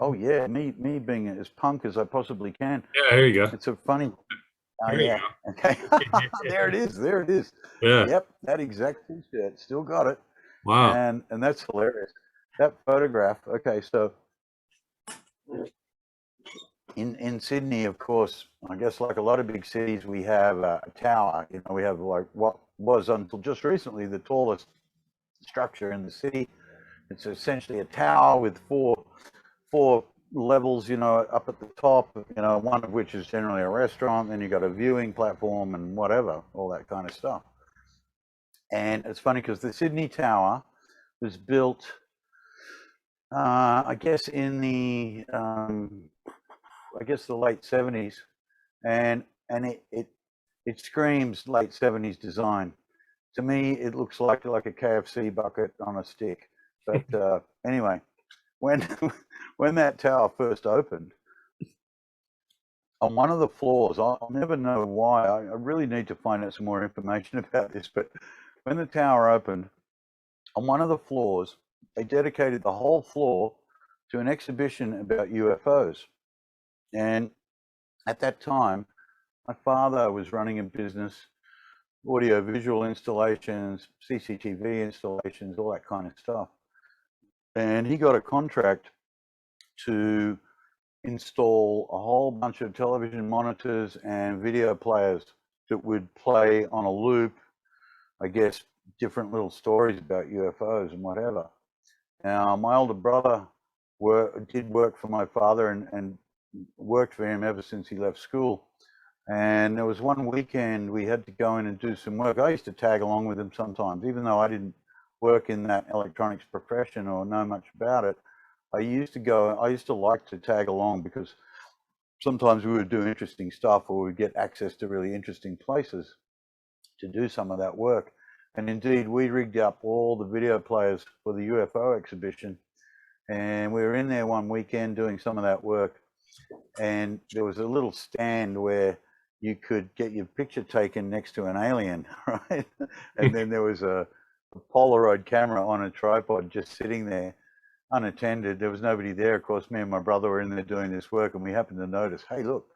Me being as punk as I possibly can. Yeah, here you go. It's a funny. There Yeah. Okay. There it is. Yeah. Yep. That exact T-shirt. Still got it. Wow. And that's hilarious. That photograph. Okay, so in Sydney, of course, I guess like a lot of big cities, we have a tower. You know, we have like what was until just recently the tallest structure in the city. It's essentially a tower with four levels, you know, up at the top, you know, one of which is generally a restaurant. Then you got a viewing platform and whatever, all that kind of stuff. And it's funny because the Sydney Tower was built, I guess, in the the late 70s, and it screams late 70s design. To me, it looks like a KFC bucket on a stick. But anyway, when that tower first opened, on one of the floors, I'll never know why. I really need to find out some more information about this. But when the tower opened, on one of the floors, they dedicated the whole floor to an exhibition about UFOs. And at that time, my father was running a business, audio visual installations, CCTV installations, all that kind of stuff. and he got a contract to install a whole bunch of television monitors and video players that would play on a loop, I guess, different little stories about UFOs and whatever. Now, my older brother did work for my father and worked for him ever since he left school. And there was one weekend we had to go in and do some work. I used to tag along with him sometimes, even though I didn't work in that electronics profession or know much about it. I used to like to tag along because sometimes we would do interesting stuff, or we'd get access to really interesting places to do some of that work. And indeed, we rigged up all the video players for the UFO exhibition. And we were in there one weekend doing some of that work. And there was a little stand where you could get your picture taken next to an alien, right? And then there was a Polaroid camera on a tripod just sitting there unattended. There was nobody there. Of course, me and my brother were in there doing this work, and we happened to notice, hey, look,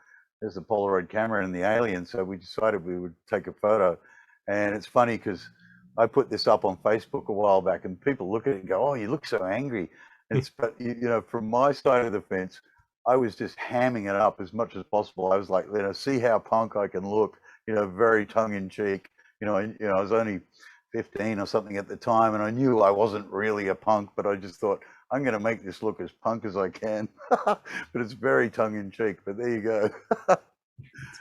there's the Polaroid camera and the alien. So we decided we would take a photo. And it's funny because I put this up on Facebook a while back, and people look at it and go, oh, you look so angry. But you know, from my side of the fence, I was just hamming it up as much as possible. I was like, see how punk I can look, very tongue in cheek. I was only 15 or something at the time, and I knew I wasn't really a punk, but I just thought, I'm going to make this look as punk as I can. But it's very tongue in cheek, but there you go.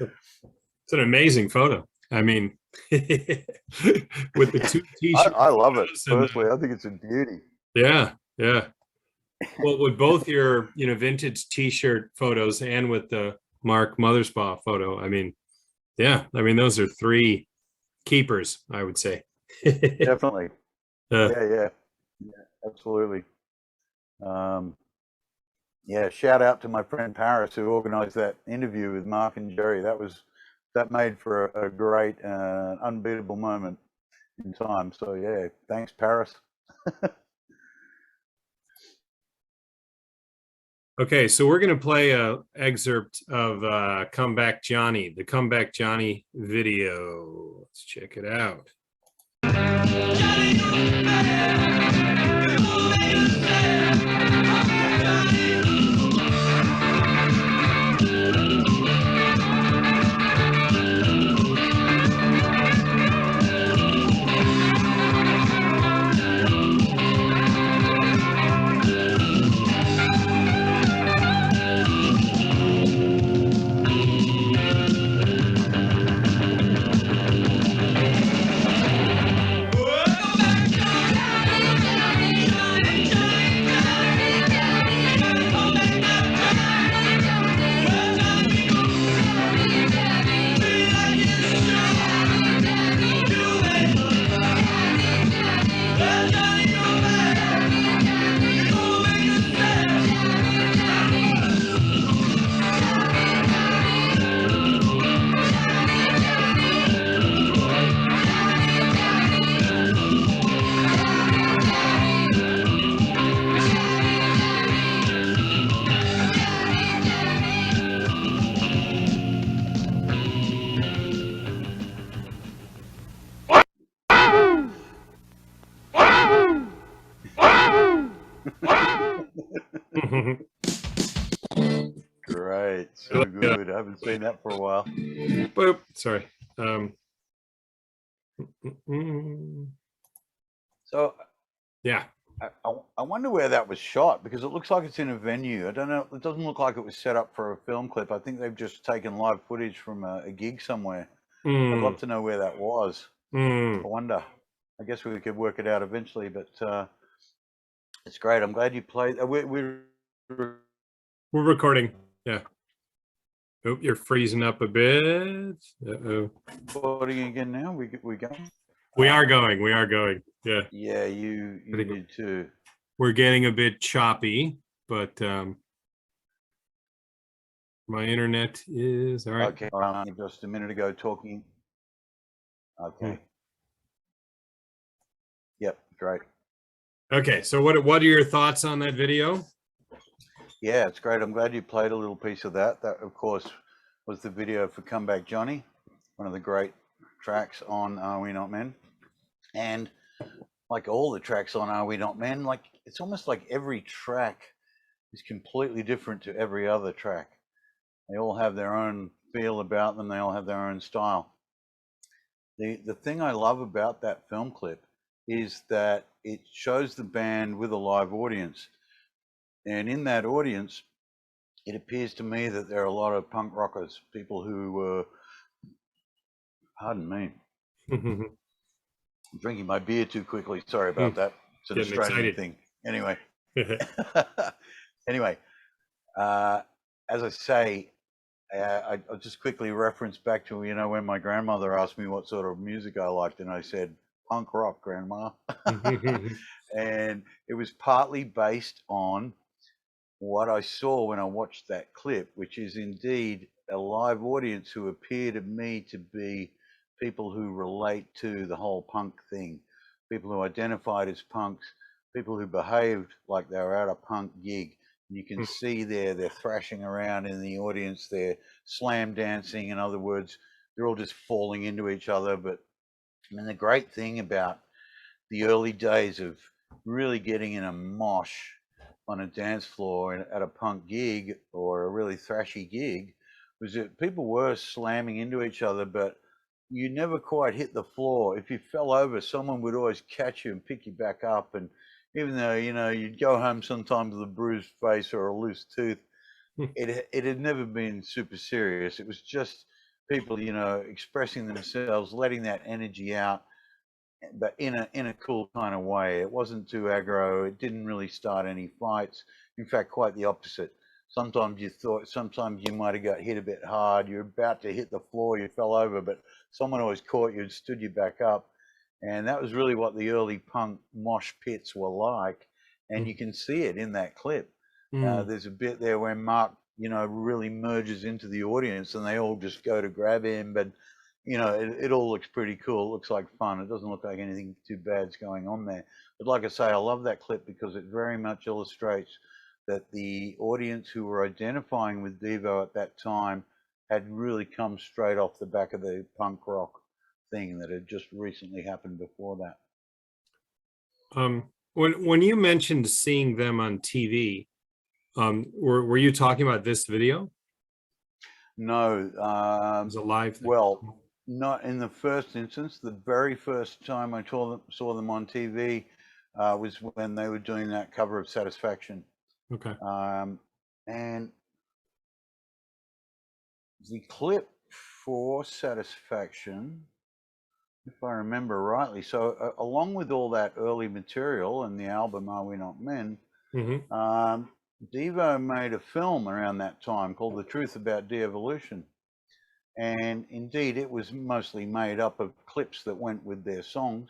It's an amazing photo. I mean, with the two t-shirts. I love it personally. I think it's a beauty. Yeah. Well, with both your vintage t-shirt photos and with the Mark Mothersbaugh photo, I mean, those are three keepers, I would say. Definitely. Yeah, absolutely. Shout out to my friend Paris, who organized that interview with Mark and Jerry. That made for a great unbeatable moment in time. So yeah, thanks, Paris. Okay, so we're going to play a excerpt of Comeback Johnny, the Comeback Johnny video. Let's check it out. Great, so good. I haven't seen that for a while. Boop. Sorry. So yeah, I wonder where that was shot, because it looks like it's in a venue. I don't know. It doesn't look like it was set up for a film clip. I think they've just taken live footage from a gig somewhere. I'd love to know where that was. I wonder. I guess we could work it out eventually, but it's great. I'm glad you played. We're recording. Yeah. Oh, you're freezing up a bit. Uh-oh. Recording again now. We go. We are going. We are going. Yeah. Yeah, you did too. We're getting a bit choppy, but my internet is all right. Okay. Just a minute ago talking. Okay. Yep. Great. Okay. So what are your thoughts on that video? Yeah, it's great. I'm glad you played a little piece of that. That, of course, was the video for Comeback Johnny, one of the great tracks on Are We Not Men. And like all the tracks on Are We Not Men, like it's almost like every track is completely different to every other track. They all have their own feel about them. They all have their own style. The thing I love about that film clip is that it shows the band with a live audience. And in that audience, it appears to me that there are a lot of punk rockers, people who were, pardon me, I'm drinking my beer too quickly. Sorry about that. It's an Getting Australian excited. thing. Anyway, anyway, as I say, I'll just quickly reference back to, when my grandmother asked me what sort of music I liked, and I said, punk rock, Grandma. And it was partly based on what I saw when I watched that clip, which is indeed a live audience who appear to me to be people who relate to the whole punk thing, people who identified as punks, people who behaved like they were at a punk gig. You can see they're thrashing around in the audience, they're slam dancing. In other words, they're all just falling into each other. But I mean, the great thing about the early days of really getting in a mosh on a dance floor at a punk gig or a really thrashy gig was that people were slamming into each other, but you never quite hit the floor. If you fell over, someone would always catch you and pick you back up. And even though, you'd go home sometimes with a bruised face or a loose tooth, it had never been super serious. It was just people, expressing themselves, letting that energy out, but in a cool kind of way. It wasn't too aggro. It didn't really start any fights. In fact, quite the opposite. Sometimes you might have got hit a bit hard. You're about to hit the floor, you fell over, but someone always caught you and stood you back up. And that was really what the early punk mosh pits were like. And you can see it in that clip. There's a bit there where Mark, really merges into the audience and they all just go to grab him. But it all looks pretty cool. It looks like fun. It doesn't look like anything too bad's going on there. But like I say, I love that clip because it very much illustrates that the audience who were identifying with Devo at that time had really come straight off the back of the punk rock thing that had just recently happened before that. When you mentioned seeing them on TV, were you talking about this video? No, It was a live thing. well, not in the first instance. The very first time I saw them on TV was when they were doing that cover of Satisfaction. Okay. And the clip for Satisfaction, if I remember rightly, so along with all that early material and the album Are We Not Men, Devo made a film around that time called The Truth About De-Evolution. And indeed, it was mostly made up of clips that went with their songs.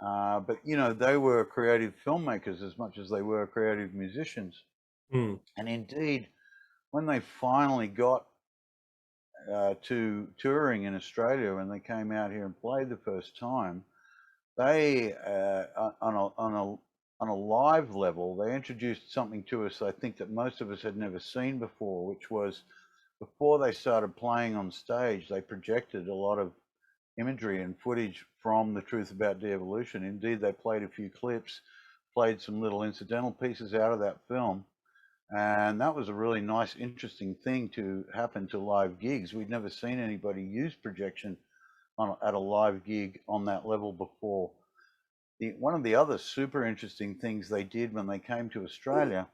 But, they were creative filmmakers as much as they were creative musicians. And indeed, when they finally got to touring in Australia, when they came out here and played the first time, they, on a live level, they introduced something to us I think that most of us had never seen before, which was before they started playing on stage, they projected a lot of imagery and footage from The Truth About De-Evolution. Indeed, they played a few clips, played some little incidental pieces out of that film. And that was a really nice, interesting thing to happen to live gigs. We'd never seen anybody use projection at a live gig on that level before. One of the other super interesting things they did when they came to Australia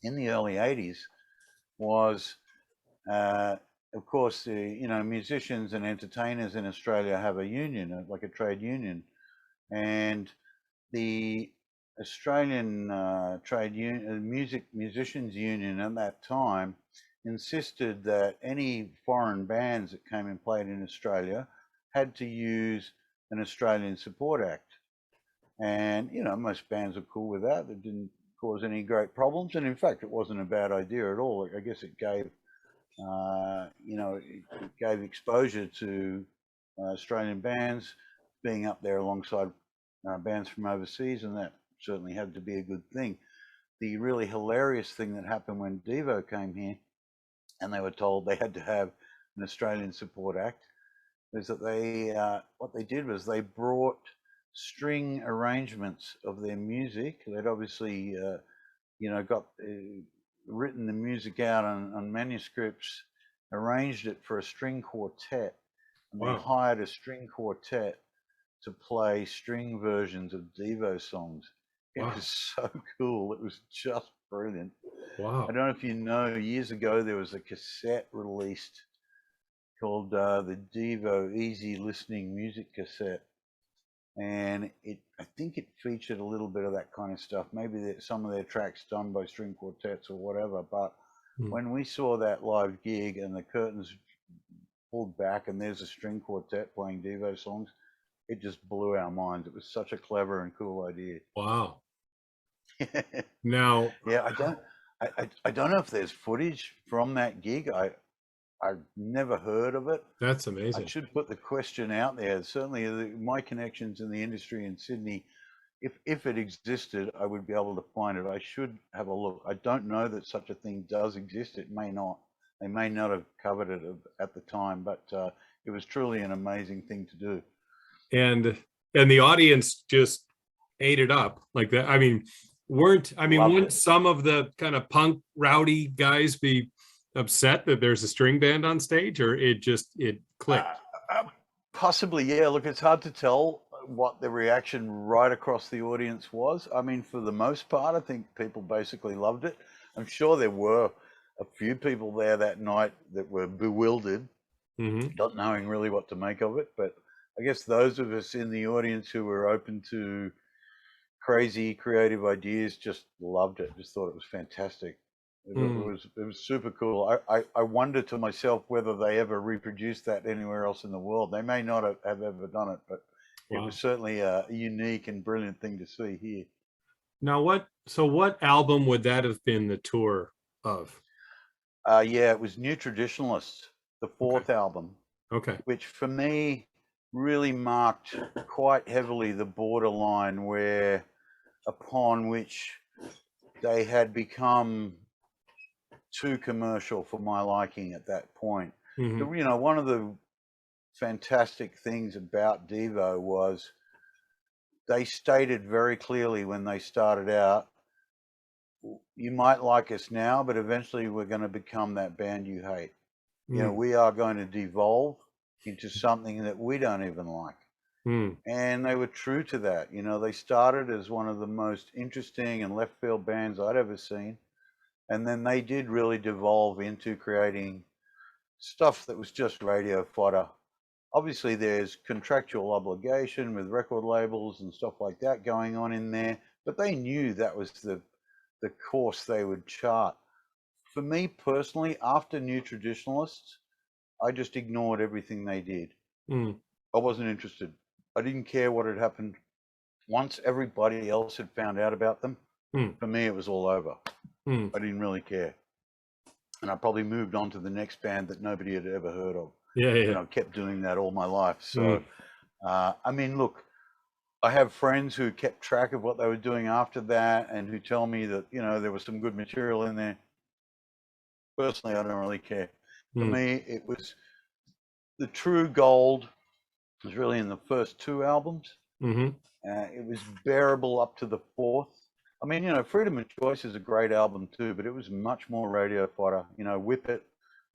in the early 80s was, of course, musicians and entertainers in Australia have a union, like a trade union, and the Australian Musicians Union at that time insisted that any foreign bands that came and played in Australia had to use an Australian Support Act. And, most bands were cool with that. It didn't cause any great problems. And in fact, it wasn't a bad idea at all. I guess it gave, it gave exposure to Australian bands being up there alongside bands from overseas, and that certainly had to be a good thing. The really hilarious thing that happened when Devo came here and they were told they had to have an Australian Support Act is that what they did was they brought string arrangements of their music. They'd obviously, got written the music out on manuscripts, arranged it for a string quartet, and Wow. they hired a string quartet to play string versions of Devo songs. It Wow. was so cool. It was just brilliant. Wow. I don't know if you know, years ago there was a cassette released called the Devo Easy Listening Music Cassette, and I think it featured a little bit of that kind of stuff. Maybe some of their tracks done by string quartets or whatever. But when we saw that live gig and the curtains pulled back and there's a string quartet playing Devo songs, it just blew our minds. It was such a clever and cool idea. Wow. Now, yeah, I don't know if there's footage from that gig. I've never heard of it. that's amazing. I should put the question out there. Certainly, my connections in the industry in Sydney, if it existed, I would be able to find it. I should have a look. I don't know that such a thing does exist. It may not. They may not have covered it at the time, but it was truly an amazing thing to do. And the audience just ate it up like that. I mean, wouldn't some of the kind of punk rowdy guys be upset that there's a string band on stage, or it clicked? Possibly, yeah. Look, it's hard to tell what the reaction right across the audience was. I mean, for the most part, I think people basically loved it. I'm sure there were a few people there that night that were bewildered, not knowing really what to make of it. But I guess those of us in the audience who were open to crazy creative ideas just loved it, just thought it was fantastic. It was super cool. I wonder to myself whether they ever reproduced that anywhere else in the world. They may not have ever done it, but it was certainly a unique and brilliant thing to see here. Now, what album would that have been the tour of? Yeah, it was New Traditionalists, the fourth album. Okay. Which for me really marked quite heavily the borderline upon which they had become too commercial for my liking at that point. One of the fantastic things about Devo was they stated very clearly when they started out, you might like us now, but eventually we're going to become that band you hate. We are going to devolve into something that we don't even like. And they were true to that. They started as one of the most interesting and left field bands I'd ever seen. And then they did really devolve into creating stuff that was just radio fodder. Obviously, there's contractual obligation with record labels and stuff like that going on in there, but they knew that was the course they would chart. For me personally, after New Traditionalists, I just ignored everything they did. I wasn't interested. I didn't care what had happened. Once everybody else had found out about them, for me, it was all over. I didn't really care. And I probably moved on to the next band that nobody had ever heard of. And I kept doing that all my life. So, I mean, look, I have friends who kept track of what they were doing after that and who tell me that, there was some good material in there. Personally, I don't really care. For me, it was the true gold was really in the first two albums. It was bearable up to the fourth. I mean, Freedom of Choice is a great album too, but it was much more radio fodder. Whip It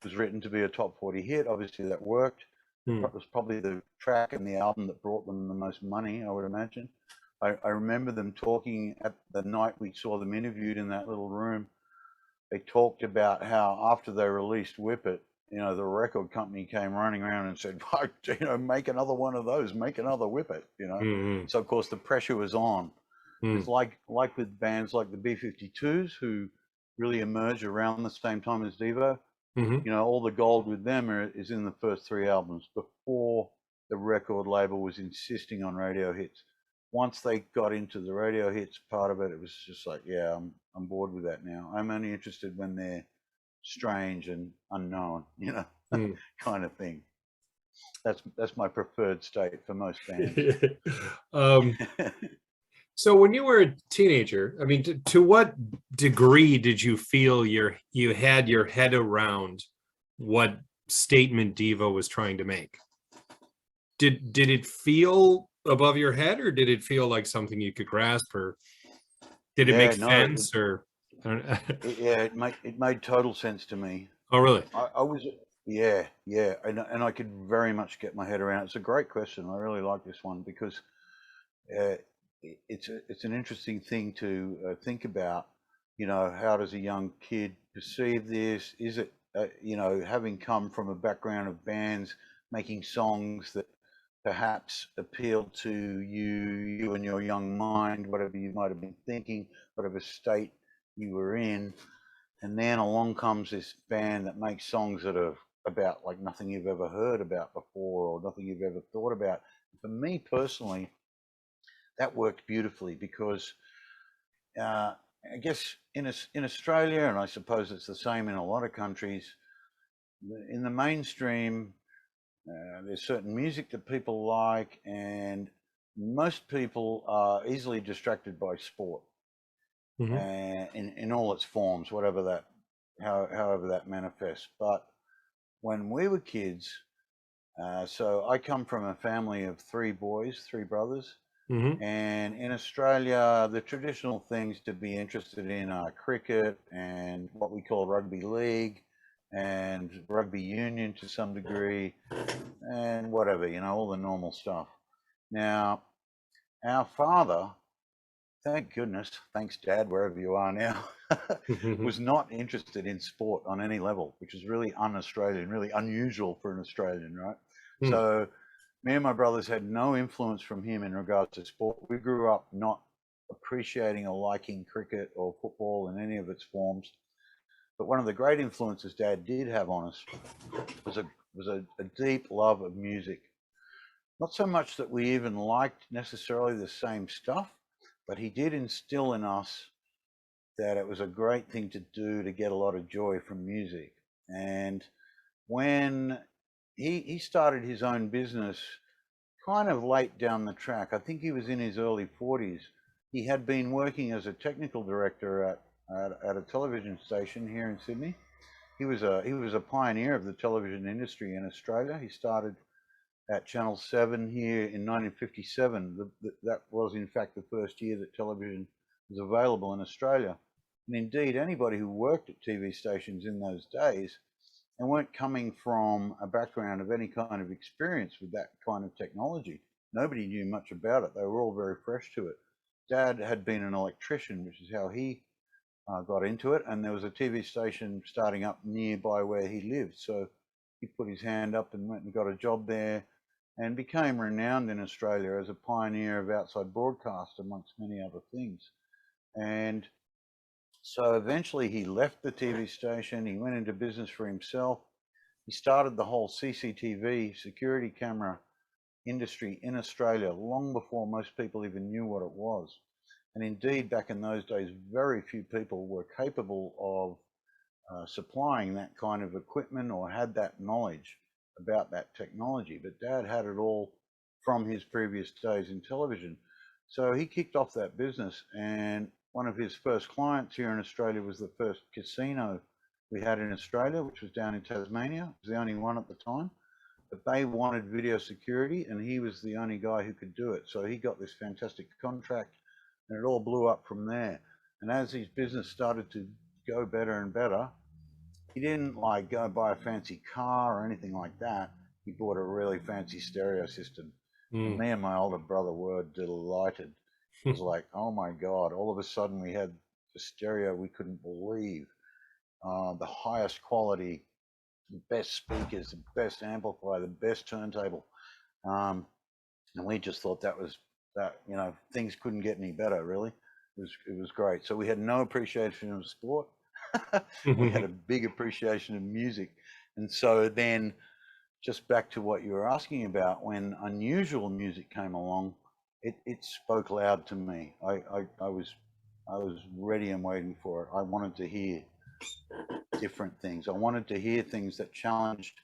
was written to be a top 40 hit. Obviously, that worked. It was probably the track and the album that brought them the most money, I would imagine. I remember them talking at the night we saw them interviewed in that little room. They talked about how after they released Whip It, the record company came running around and said, make another one of those, make another Whip It, So, of course, the pressure was on. It's like with bands like the B-52s, who really emerged around the same time as Devo. All the gold with them is in the first three albums before the record label was insisting on radio hits. Once they got into the radio hits part of it, it was just like, yeah, I'm bored with that now. I'm only interested when they're strange and unknown, kind of thing. That's my preferred state for most bands. So when you were a teenager, I mean, to what degree did you feel you had your head around what statement Devo was trying to make? Did it feel above your head, or did it feel like something you could grasp, or did it make Yeah, no, sense, or yeah, it made total sense to me. oh, really? I was, yeah, and I could very much get my head around it. It's a great question. I really like this one because uh, it's an interesting thing to think about. You know, how does a young kid perceive this? Is it, you know, having come from a background of bands making songs that perhaps appealed to you and your young mind, whatever you might have been thinking, whatever state you were in, and then along comes this band that makes songs that are about like nothing you've ever heard about before or nothing you've ever thought about. For me personally, that worked beautifully because I guess in Australia, and I suppose it's the same in a lot of countries, in the mainstream, there's certain music that people like, and most people are easily distracted by sport Hmm. in all its forms, whatever that, however that manifests. But when we were kids, so I come from a family of three boys, three brothers. Hmm. And in Australia, the traditional things to be interested in are cricket and what we call rugby league and rugby union to some degree and whatever, you know, all the normal stuff. Now, our father, thank goodness, thanks Dad, wherever you are now, was not interested in sport on any level, which is really un-Australian, really unusual for an Australian, right? So me and my brothers had no influence from him in regards to sport. We grew up not appreciating or liking cricket or football in any of its forms. But one of the great influences Dad did have on us was a deep love of music. Not so much that we even liked necessarily the same stuff, but he did instill in us that it was a great thing to do to get a lot of joy from music. And when he started his own business kind of late down the track. I think he was in his early 40s. He had been working as a technical director at a television station here in Sydney. He was a pioneer of the television industry in Australia. He started at Channel 7 here in 1957. That was in fact the first year that television was available in Australia. And indeed, anybody who worked at TV stations in those days and weren't coming from a background of any kind of experience with that kind of technology. Nobody knew much about it. They were all very fresh to it. Dad had been an electrician, which is how he got into it. And there was a TV station starting up nearby where he lived. So he put his hand up and went and got a job there and became renowned in Australia as a pioneer of outside broadcast, amongst many other things. And so eventually he left the TV station, he went into business for himself. He started the whole CCTV security camera industry in Australia long before most people even knew what it was. And indeed, back in those days, very few people were capable of supplying that kind of equipment or had that knowledge about that technology. But Dad had it all from his previous days in television. So he kicked off that business, and one of his first clients here in Australia was the first casino we had in Australia, which was down in Tasmania. It was the only one at the time. But they wanted video security, and he was the only guy who could do it. So he got this fantastic contract, and it all blew up from there. And as his business started to go better and better, he didn't like go buy a fancy car or anything like that. He bought a really fancy stereo system. And me and my older brother were delighted. It was like, oh my God, all of a sudden we had the stereo we couldn't believe. The highest quality, the best speakers, the best amplifier, the best turntable. And we just thought that, you know, things couldn't get any better, really. It was great. So we had no appreciation of sport. We had a big appreciation of music. And so then just back to what you were asking about, when unusual music came along, it spoke loud to me. I was ready and waiting for it. I wanted to hear different things. I wanted to hear things that challenged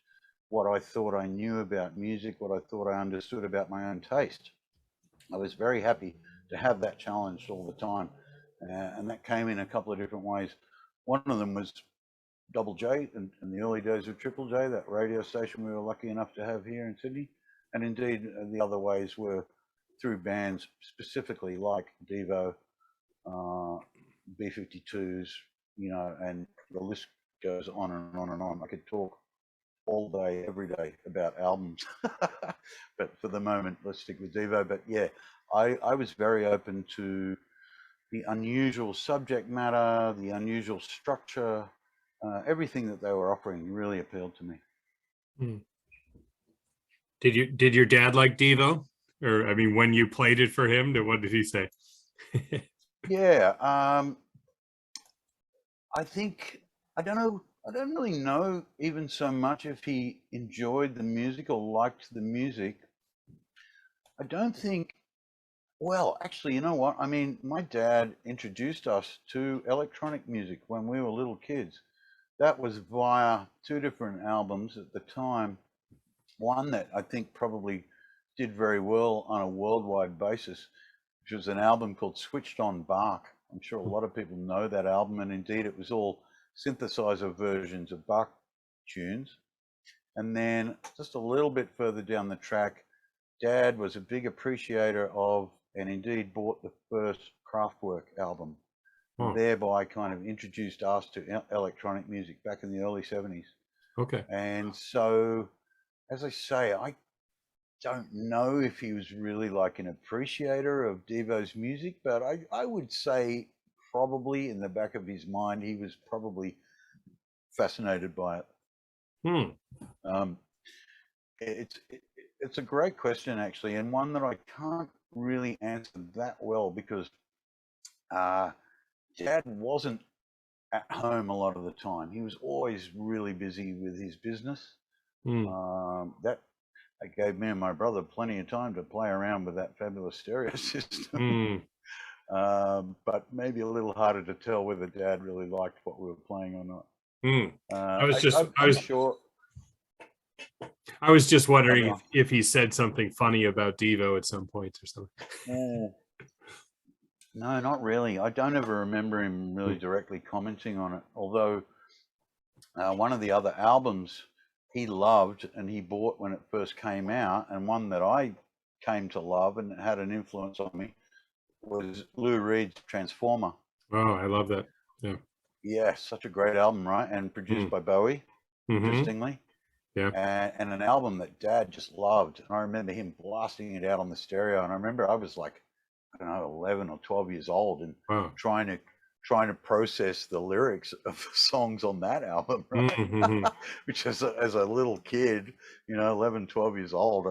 what I thought I knew about music, what I thought I understood about my own taste. I was very happy to have that challenge all the time. And that came in a couple of different ways. One of them was Double J in the early days of Triple J, that radio station we were lucky enough to have here in Sydney. And indeed, the other ways were through bands specifically like Devo, B-52s, you know, and the list goes on and on and on. I could talk all day, every day about albums, but for the moment, let's stick with Devo. But yeah, I was very open to the unusual subject matter, the unusual structure, everything that they were offering really appealed to me. Hmm. Did your dad like Devo? Or I mean, when you played it for him, what did he say? Yeah, I think I don't know. I don't really know even so much if he enjoyed the music or liked the music. I don't think. Well, actually, you know what? I mean, my dad introduced us to electronic music when we were little kids. That was via two different albums at the time. One that I think probably did very well on a worldwide basis, which was an album called Switched on Bach. I'm sure a lot of people know that album, and indeed it was all synthesizer versions of Bach tunes. And then just a little bit further down the track, Dad was a big appreciator of, and indeed bought the first Kraftwerk album, and thereby kind of introduced us to electronic music back in the early 70s. Okay. And so, as I say, I don't know if he was really like an appreciator of Devo's music, but I would say probably in the back of his mind, he was probably fascinated by it. It's a great question, actually, and one that I can't really answer that well because Dad wasn't at home a lot of the time. He was always really busy with his business. That gave me and my brother plenty of time to play around with that fabulous stereo system. But maybe a little harder to tell whether Dad really liked what we were playing or not. I'm sure. I was just wondering if he said something funny about Devo at some point or something. No, not really. I don't ever remember him really directly commenting on it. Although one of the other albums he loved and he bought when it first came out, and one that I came to love and had an influence on me, was Lou Reed's Transformer. Oh, I love that. Yeah. Yeah, such a great album, right? And produced by Bowie, interestingly. Yeah. And an album that Dad just loved. And I remember him blasting it out on the stereo. And I remember I was like, I don't know, 11 or 12 years old and trying to process the lyrics of the songs on that album, right? Which as a little kid, you know, 11, 12 years old,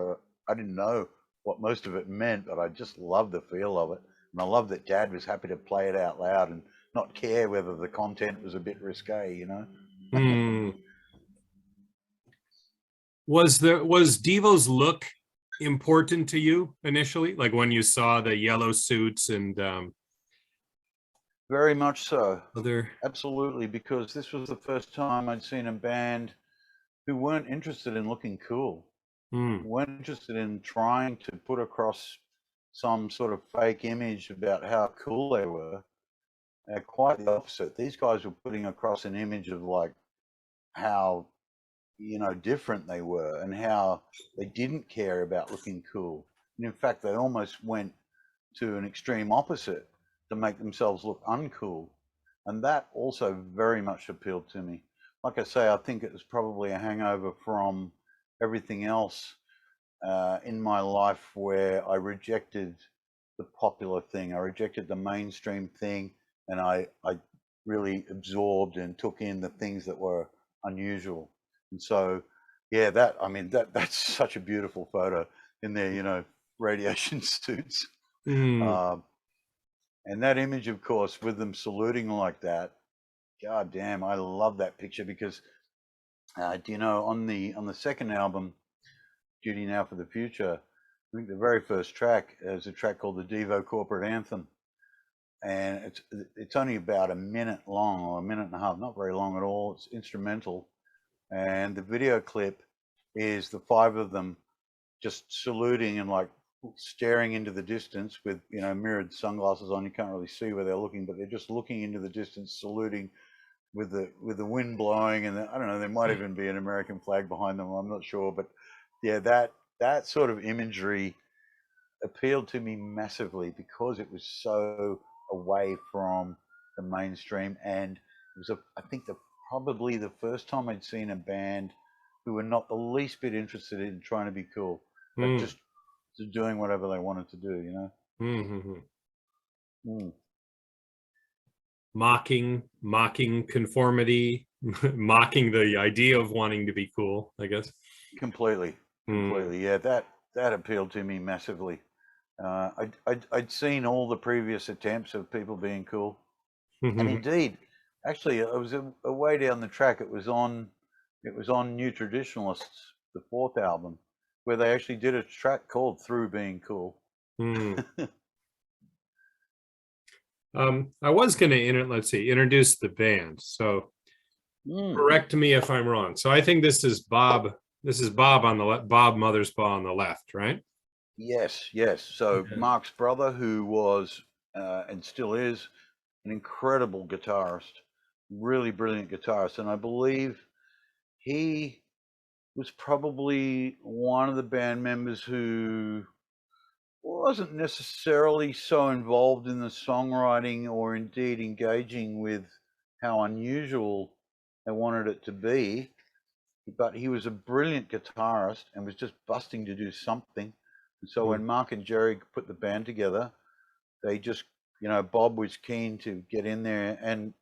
I didn't know what most of it meant, but I just loved the feel of it. And I loved that Dad was happy to play it out loud and not care whether the content was a bit risque, you know? Was Devo's look important to you initially, like when you saw the yellow suits and very much so. Absolutely, because this was the first time I'd seen a band who weren't interested in looking cool, weren't interested in trying to put across some sort of fake image about how cool they were. Quite the opposite. These guys were putting across an image of like how, you know, different they were and how they didn't care about looking cool. And in fact, they almost went to an extreme opposite to make themselves look uncool. And that also very much appealed to me. Like I say, I think it was probably a hangover from everything else in my life where I rejected the popular thing. I rejected the mainstream thing, and I really absorbed and took in the things that were unusual. And so, yeah, that's such a beautiful photo in their, you know, radiation suits. And that image, of course, with them saluting like that, God damn, I love that picture because, do you know, on the second album, Duty Now for the Future, I think the very first track is a track called the Devo Corporate Anthem. And it's only about a minute long or a minute and a half, not very long at all. It's instrumental. And the video clip is the five of them just saluting and like staring into the distance with, you know, mirrored sunglasses on. You can't really see where they're looking, but they're just looking into the distance, saluting with the wind blowing. And I don't know, there might even be an American flag behind them. I'm not sure, but yeah, that sort of imagery appealed to me massively because it was so away from the mainstream, and it was I think probably the first time I'd seen a band who were not the least bit interested in trying to be cool, but just doing whatever they wanted to do, you know. Mocking conformity, mocking the idea of wanting to be cool, I guess. Completely. Yeah, that appealed to me massively. I'd seen all the previous attempts of people being cool, and indeed, actually, it was a way down the track. It was on New Traditionalists, the fourth album, where they actually did a track called "Through Being Cool." I was going to introduce the band. So correct me if I'm wrong. So I think this is Bob. This is Bob on the left, Bob Mothersbaugh on the left, right? Yes. So Mark's brother, who was and still is an incredible guitarist, really brilliant guitarist, and I believe he was probably one of the band members who wasn't necessarily so involved in the songwriting or indeed engaging with how unusual they wanted it to be, but he was a brilliant guitarist and was just busting to do something. And so when Mark and Jerry put the band together, they just, Bob was keen to get in there, and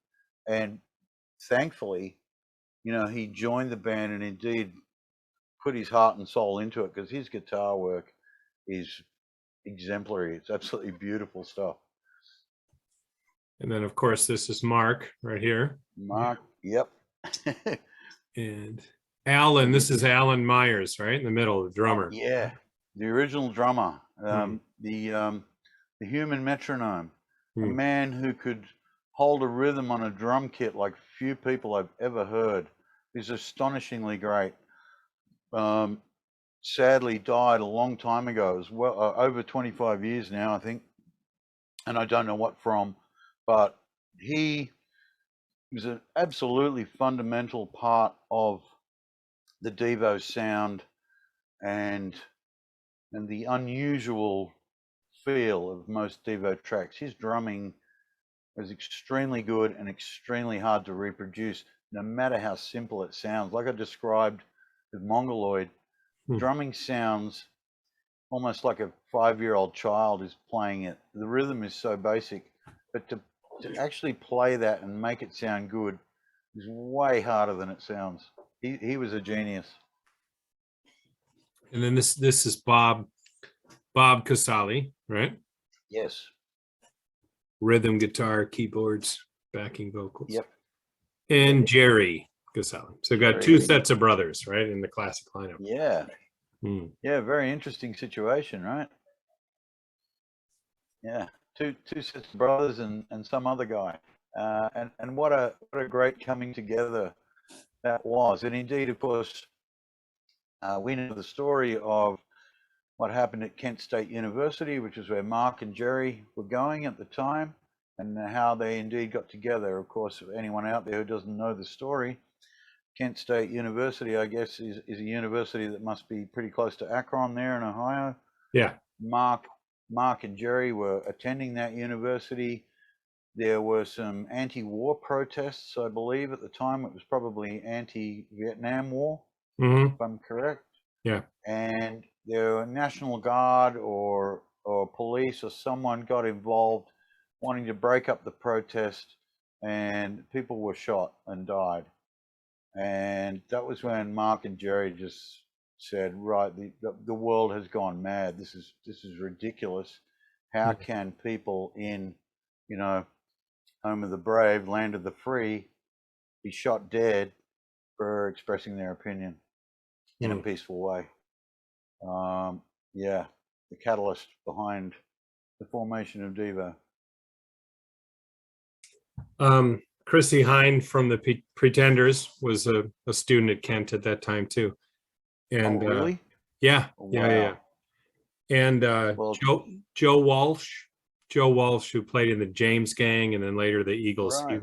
thankfully, he joined the band and indeed put his heart and soul into it, because his guitar work is exemplary. It's absolutely beautiful stuff. And then, of course, this is Mark right here. Mark, yep. And Alan, this is Alan Myers, right in the middle, the drummer. Yeah, the original drummer, the human metronome, a man who could hold a rhythm on a drum kit like few people I've ever heard. He's astonishingly great. Sadly died a long time ago as well, over 25 years now, I think, and I don't know what from, but he was an absolutely fundamental part of the Devo sound and the unusual feel of most Devo tracks. His drumming was extremely good and extremely hard to reproduce, no matter how simple it sounds. Like I described with Mongoloid, drumming sounds almost like a 5-year-old child is playing it. The rhythm is so basic, but to actually play that and make it sound good is way harder than it sounds. He was a genius. And then this is Bob Casale, right? Yes. Rhythm guitar, keyboards, backing vocals. Yep. And Jerry Casale. So got two sets of brothers, right, in the classic lineup. Yeah. Yeah, very interesting situation, right? Yeah, two sets of brothers and some other guy, and what a great coming together that was. And indeed, of course, we know the story of what happened at Kent State University, which is where Mark and Jerry were going at the time, and how they indeed got together. Of course, anyone out there who doesn't know the story, Kent State University, I guess, is a university that must be pretty close to Akron there in Ohio. Yeah. Mark and Jerry were attending that university. There were some anti-war protests, I believe, at the time. It was probably anti-Vietnam War, if I'm correct. Yeah. And the National Guard or police or someone got involved wanting to break up the protest, and people were shot and died. And that was when Mark and Jerry just said, right, the world has gone mad. This is ridiculous. How can people in, home of the brave, land of the free, be shot dead for expressing their opinion in a peaceful way? Yeah, the catalyst behind the formation of Devo. Chrissy Hine from the Pretenders was a student at Kent at that time too. And really? Yeah. And well, Joe Walsh, who played in the James Gang and then later the Eagles, right.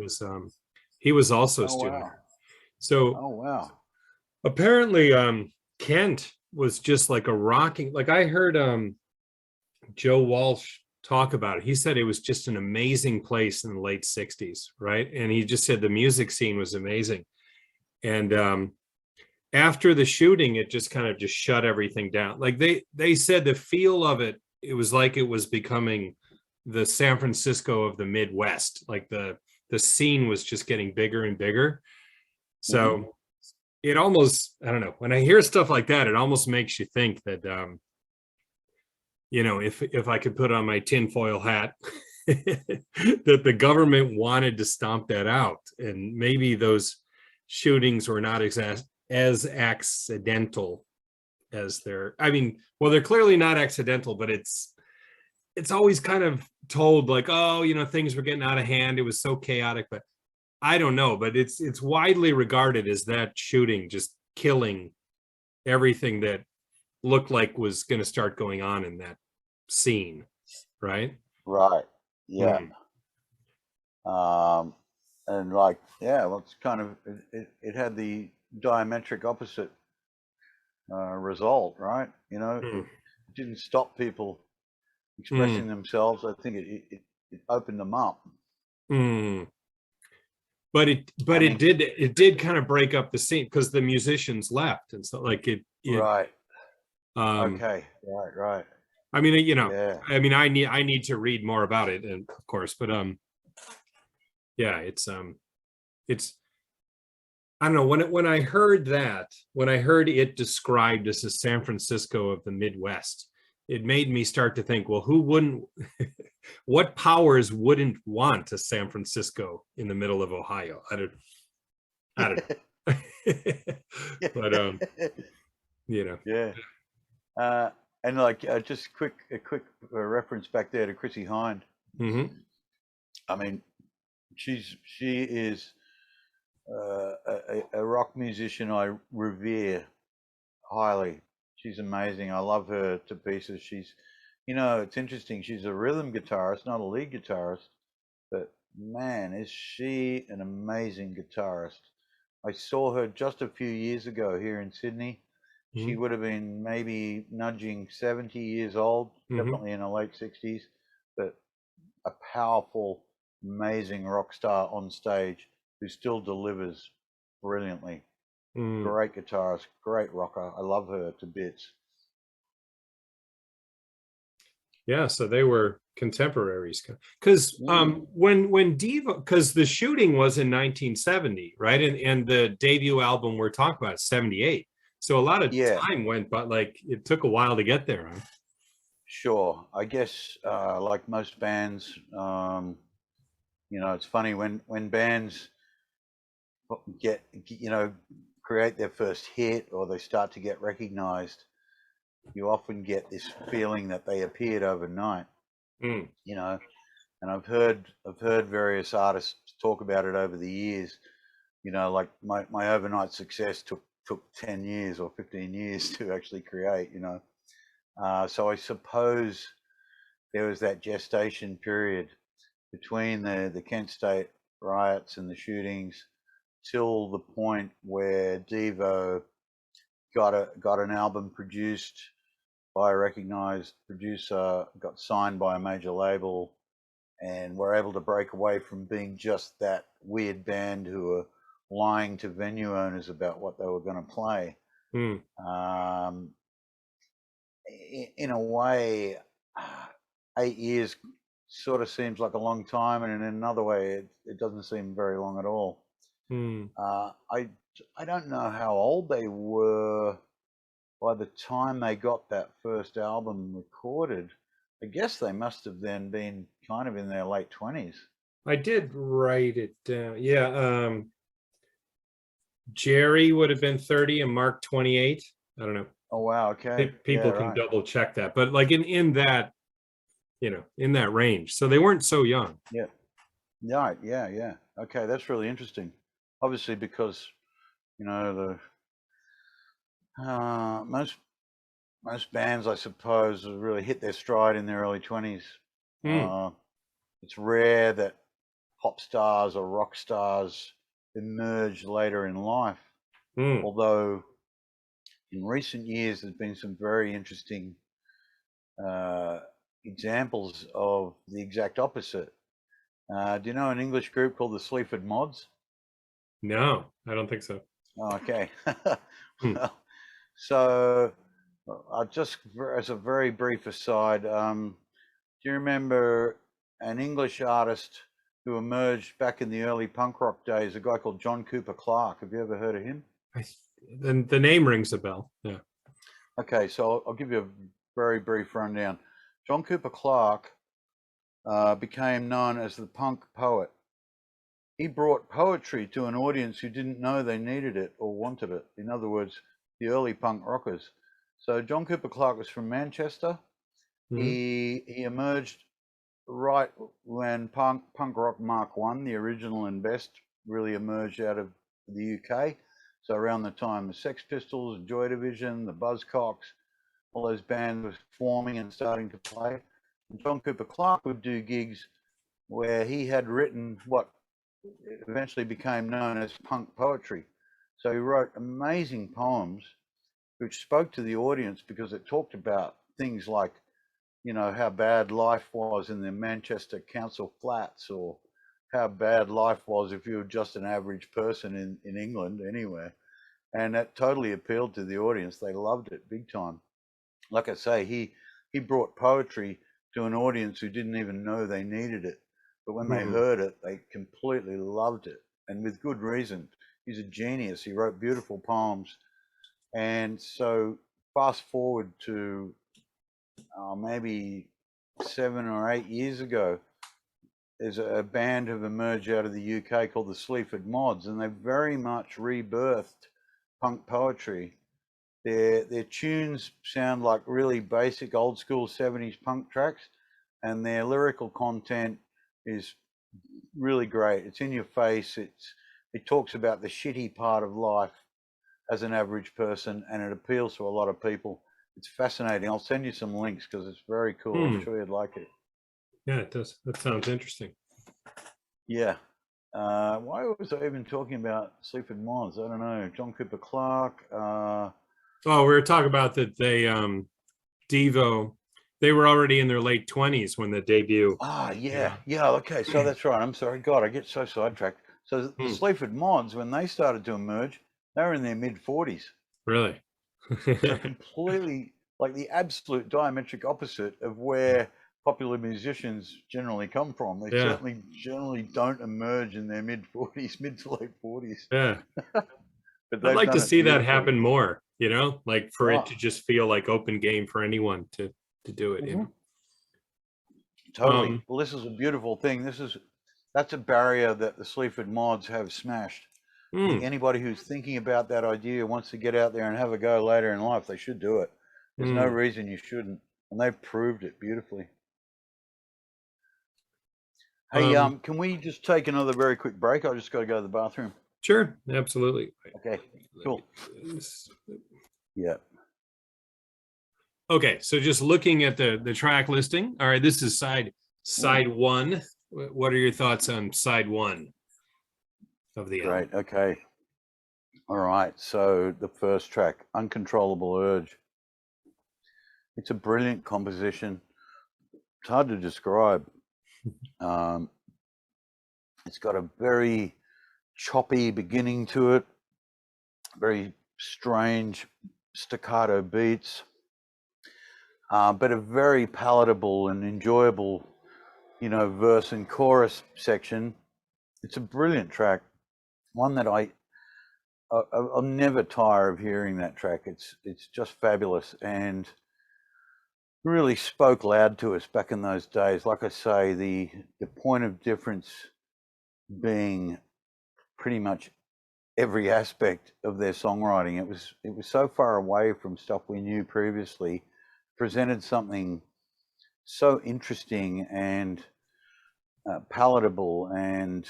He was also a student. Wow. So apparently Kent was just like a rocking, like I heard Joe Walsh talk about it. He said it was just an amazing place in the late 60s, right? And he just said the music scene was amazing. And after the shooting, it just kind of just shut everything down. Like they said the feel of it, it was like it was becoming the San Francisco of the Midwest. Like the scene was just getting bigger and bigger. So it almost, I don't know, when I hear stuff like that, it almost makes you think that you know, if I could put on my tinfoil hat, that the government wanted to stomp that out, and maybe those shootings were not as accidental as they're. I mean, well, they're clearly not accidental, but it's always kind of told like, oh, you know, things were getting out of hand. It was so chaotic, but I don't know. But it's widely regarded as that shooting just killing everything that looked like was going to start going on in that scene, right? Right. Yeah. Mm. And like, yeah, well, it's kind of it had the diametric opposite result, right? You know, it didn't stop people expressing themselves. I think it opened them up. But it did kind of break up the scene because the musicians left, and so like it Right. um Okay. Right. I mean, you know, Yeah. I mean, I need to read more about it, and of course, but yeah, it's I don't know, when I heard it described as the San Francisco of the Midwest, it made me start to think, well, who wouldn't what powers wouldn't want a San Francisco in the middle of Ohio? I don't know. But you know. Yeah. And like just a quick reference back there to Chrissie Hynde. I mean, she is a rock musician I revere highly. She's amazing. I love her to pieces. She's, you know, it's interesting. She's a rhythm guitarist, not a lead guitarist, but man, is she an amazing guitarist. I saw her just a few years ago here in Sydney. She would have been maybe nudging 70 years old, definitely in her late 60s, but a powerful, amazing rock star on stage who still delivers brilliantly. Great guitarist, great rocker. I love her to bits. Yeah, so they were contemporaries. Because when Devo, because the shooting was in 1970, right? And the debut album we're talking about is 78. So a lot of time went, but like it took a while to get there, huh? Sure. I guess like most bands, you know, it's funny when bands get, you know, create their first hit or they start to get recognized, you often get this feeling that they appeared overnight. You know, and I've heard various artists talk about it over the years. You know, like my overnight success took 10 years or 15 years to actually create, you know. So I suppose there was that gestation period between the Kent State riots and the shootings till the point where Devo got an album produced by a recognized producer, got signed by a major label, and were able to break away from being just that weird band who were lying to venue owners about what they were going to play. In a way, 8 years sort of seems like a long time, and in another way, it doesn't seem very long at all. I don't know how old they were by the time they got that first album recorded. I guess they must have then been kind of in their late 20s. I did write it down. Yeah. Jerry would have been 30 and Mark 28. I don't know. Oh, wow. Okay. People can double check that, but like in that, you know, in that range. So they weren't so young. Yeah. Right. Yeah. Okay. That's really interesting. Obviously, because, you know, the most bands, I suppose, really hit their stride in their early 20s. It's rare that pop stars or rock stars emerge later in life. Although in recent years, there's been some very interesting, examples of the exact opposite. Do you know an English group called the Sleaford Mods? No, I don't think so. Oh, okay. Hmm. Well, so just as a very brief aside, do you remember an English artist who emerged back in the early punk rock days, a guy called John Cooper Clarke? Have you ever heard of him? The name rings a bell. Yeah. Okay, so I'll give you a very brief rundown. John Cooper Clarke became known as the punk poet. He brought poetry to an audience who didn't know they needed it or wanted it. In other words, the early punk rockers. So John Cooper Clarke was from Manchester. He emerged right when punk rock Mark One, the original and best, really emerged out of the UK. So around the time the Sex Pistols, Joy Division, the Buzzcocks, all those bands were forming and starting to play. And John Cooper Clarke would do gigs where he had written what eventually became known as punk poetry. So he wrote amazing poems which spoke to the audience because it talked about things like, you know, how bad life was in the Manchester council flats, or how bad life was if you were just an average person in England anywhere. And that totally appealed to the audience. They loved it big time. Like I say, he brought poetry to an audience who didn't even know they needed it. But when they heard it, they completely loved it, and with good reason. He's a genius. He wrote beautiful poems. And so fast forward to maybe 7 or 8 years ago, there's a band have emerged out of the UK called the Sleaford Mods, and they very much rebirthed punk poetry. Their tunes sound like really basic old school 70s punk tracks, and their lyrical content is really great. It's in your face. It talks about the shitty part of life as an average person, and it appeals to a lot of people. It's fascinating. I'll send you some links because it's very cool. I'm sure you'd like it. Yeah, it does. That sounds interesting. Yeah. Why was I even talking about Sleaford Mods? I don't know. John Cooper Clarke. Oh, we were talking about that they Devo, they were already in their late 20s when the debut. Yeah. Okay, so that's right. I'm sorry. God, I get so sidetracked. So the Sleaford Mods, when they started to emerge, they were in their mid-40s. Really? So completely like the absolute diametric opposite of where popular musicians generally come from. They certainly generally don't emerge in their mid-40s, mid to late 40s. Yeah. But I'd like to see that happen more, you know, like for it to just feel like open game for anyone to do it. You know? Totally. Well, this is a beautiful thing. That's a barrier that the Sleaford Mods have smashed. I think anybody who's thinking about that idea wants to get out there and have a go later in life, they should do it. There's no reason you shouldn't, and they've proved it beautifully. Hey, can we just take another very quick break? I just got to go to the bathroom. Sure, absolutely. Okay, cool. Yeah. Okay, so just looking at the track listing. All right, this is side one. What are your thoughts on side one of the album? Great. Okay. All right. So the first track, Uncontrollable Urge. It's a brilliant composition. It's hard to describe. It's got a very choppy beginning to it, very strange staccato beats, but a very palatable and enjoyable, you know, verse and chorus section. It's a brilliant track, one that I'll never tire of hearing that track. It's just fabulous and really spoke loud to us back in those days. Like I say, the point of difference being pretty much every aspect of their songwriting. It was so far away from stuff we knew previously, presented something so interesting and palatable. And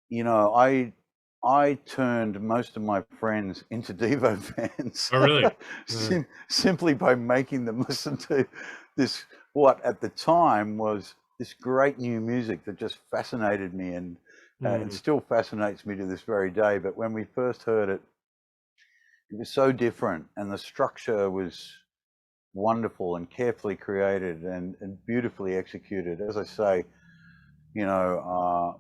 you know, I turned most of my friends into Devo fans. Oh, really? Simply by making them listen to this, what at the time was this great new music that just fascinated me, and it still fascinates me to this very day. But when we first heard it, it was so different, and the structure was wonderful and carefully created and beautifully executed. As I say, you know,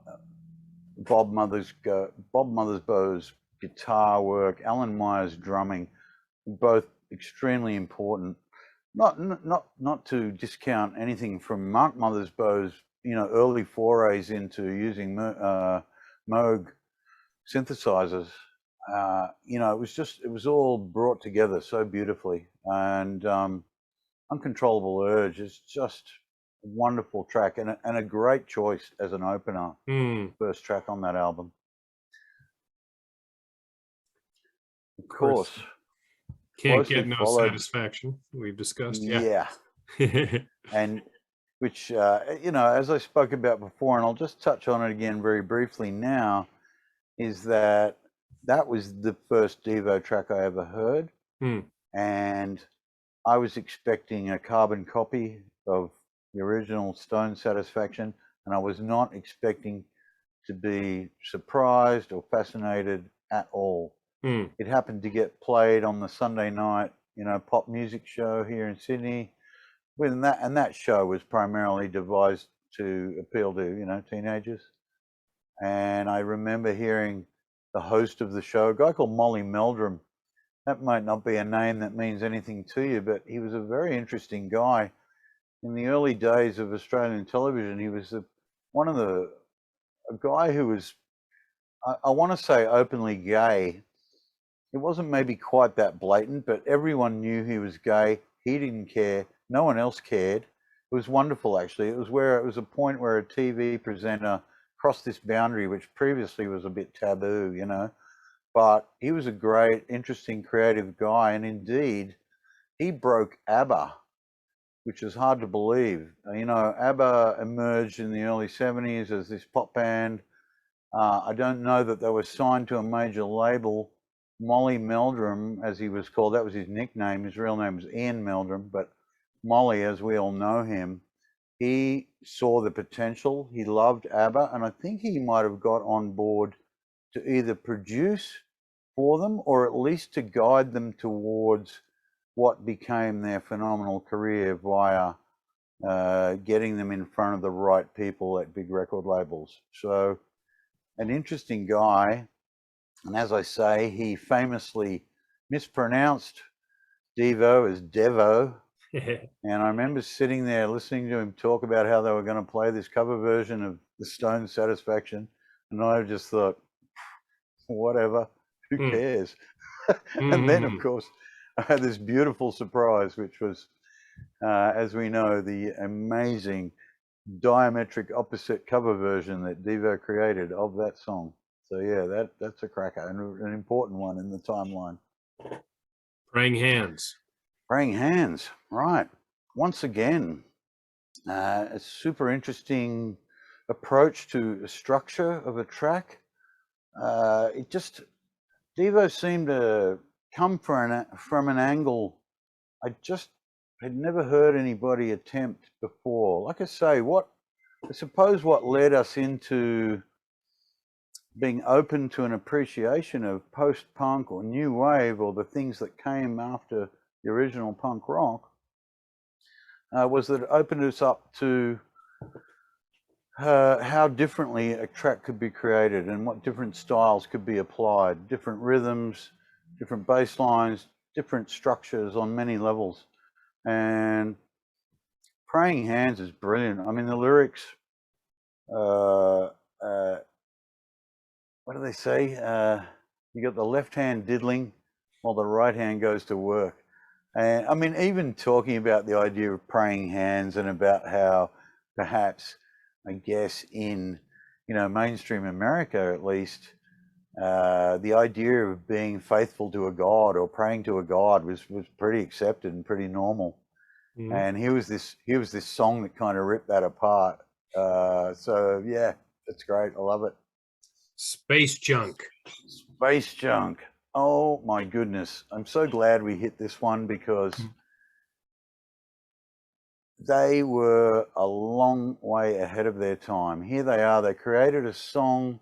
Bob Mothersbaugh's guitar work, Alan Meyer's drumming, both extremely important. Not to discount anything from Mark Mothersbaugh's, you know, early forays into using Moog synthesizers. You know, it was all brought together so beautifully. And Uncontrollable Urge is just a wonderful track and a great choice as an opener. First track on that album. Of course. Can't get no satisfaction, we've discussed. Yeah. And which, you know, as I spoke about before, and I'll just touch on it again very briefly now, is that was the first Devo track I ever heard. And I was expecting a carbon copy of the original Stone Satisfaction, and I was not expecting to be surprised or fascinated at all. It happened to get played on the Sunday night, you know, pop music show here in Sydney. And that show was primarily devised to appeal to, you know, teenagers. And I remember hearing the host of the show, a guy called Molly Meldrum. That might not be a name that means anything to you, but he was a very interesting guy. In the early days of Australian television, he was a guy who was, I want to say, openly gay. It wasn't maybe quite that blatant, but everyone knew he was gay. He didn't care. No one else cared. It was wonderful, actually. It was a point where a TV presenter crossed this boundary, which previously was a bit taboo, you know. But he was a great, interesting, creative guy. And indeed, he broke ABBA, which is hard to believe. You know, ABBA emerged in the early 70s as this pop band. I don't know that they were signed to a major label. Molly Meldrum, as he was called, that was his nickname. His real name was Ian Meldrum, but Molly, as we all know him, he saw the potential. He loved ABBA, and I think he might have got on board to either produce for them or at least to guide them towards what became their phenomenal career via getting them in front of the right people at big record labels. So an interesting guy. And as I say, he famously mispronounced Devo as Devo. And I remember sitting there listening to him talk about how they were going to play this cover version of the Stone Satisfaction. And I just thought, whatever, who cares? And then, of course, I had this beautiful surprise, which was, as we know, the amazing diametric opposite cover version that Devo created of that song. So yeah, that's a cracker and an important one in the timeline. Praying Hands. Praying Hands, right. Once again, a super interesting approach to a structure of a track. Devo seemed to come from an angle I just had never heard anybody attempt before. Like I say, I suppose what led us into being open to an appreciation of post-punk or new wave or the things that came after the original punk rock was that it opened us up to how differently a track could be created and what different styles could be applied, different rhythms, different bass lines, different structures on many levels. And Praying Hands is brilliant. I mean, the lyrics, what do they say? You got the left hand diddling while the right hand goes to work. And I mean, even talking about the idea of praying hands and about how perhaps, I guess, in, you know, mainstream America at least, the idea of being faithful to a god or praying to a god was pretty accepted and pretty normal. And here was this song that kind of ripped that apart. So yeah, it's great. I love it. Space Junk. Space Junk. Oh my goodness. I'm so glad we hit this one because they were a long way ahead of their time. Here they are. They created a song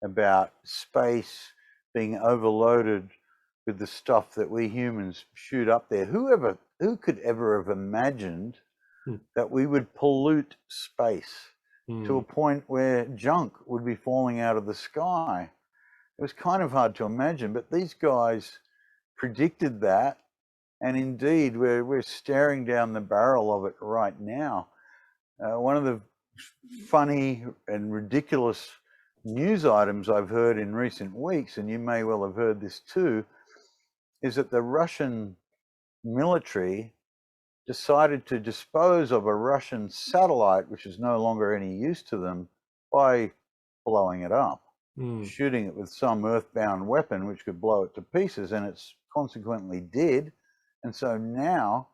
about space being overloaded with the stuff that we humans shoot up there. Whoever who could ever have imagined Hmm. that we would pollute space to a point where junk would be falling out of the sky? It was kind of hard to imagine, but these guys predicted that, and indeed we're staring down the barrel of it right now. One of the funny and ridiculous news items I've heard in recent weeks, and you may well have heard this too, is that the Russian military decided to dispose of a Russian satellite, which is no longer any use to them, by blowing it up, shooting it with some earthbound weapon which could blow it to pieces, and it's consequently did. And so now,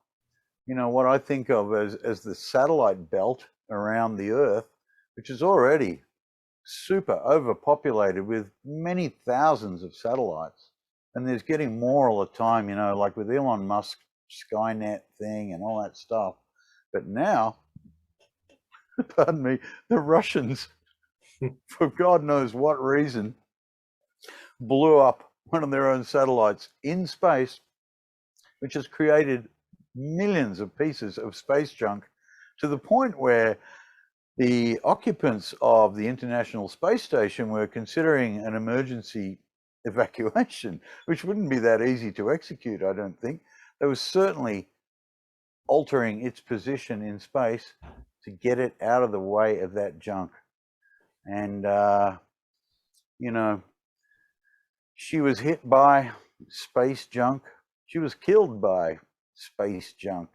you know, what I think of as the satellite belt around the Earth, which is already super overpopulated with many thousands of satellites, and there's getting more all the time, you know, like with Elon Musk's Skynet thing and all that stuff. But now, pardon me, the Russians, for God knows what reason, blew up one of their own satellites in space, which has created millions of pieces of space junk, to the point where the occupants of the International Space Station were considering an emergency evacuation, which wouldn't be that easy to execute, I don't think. They were certainly altering its position in space to get it out of the way of that junk. And, you know, she was hit by space junk. She was killed by space junk.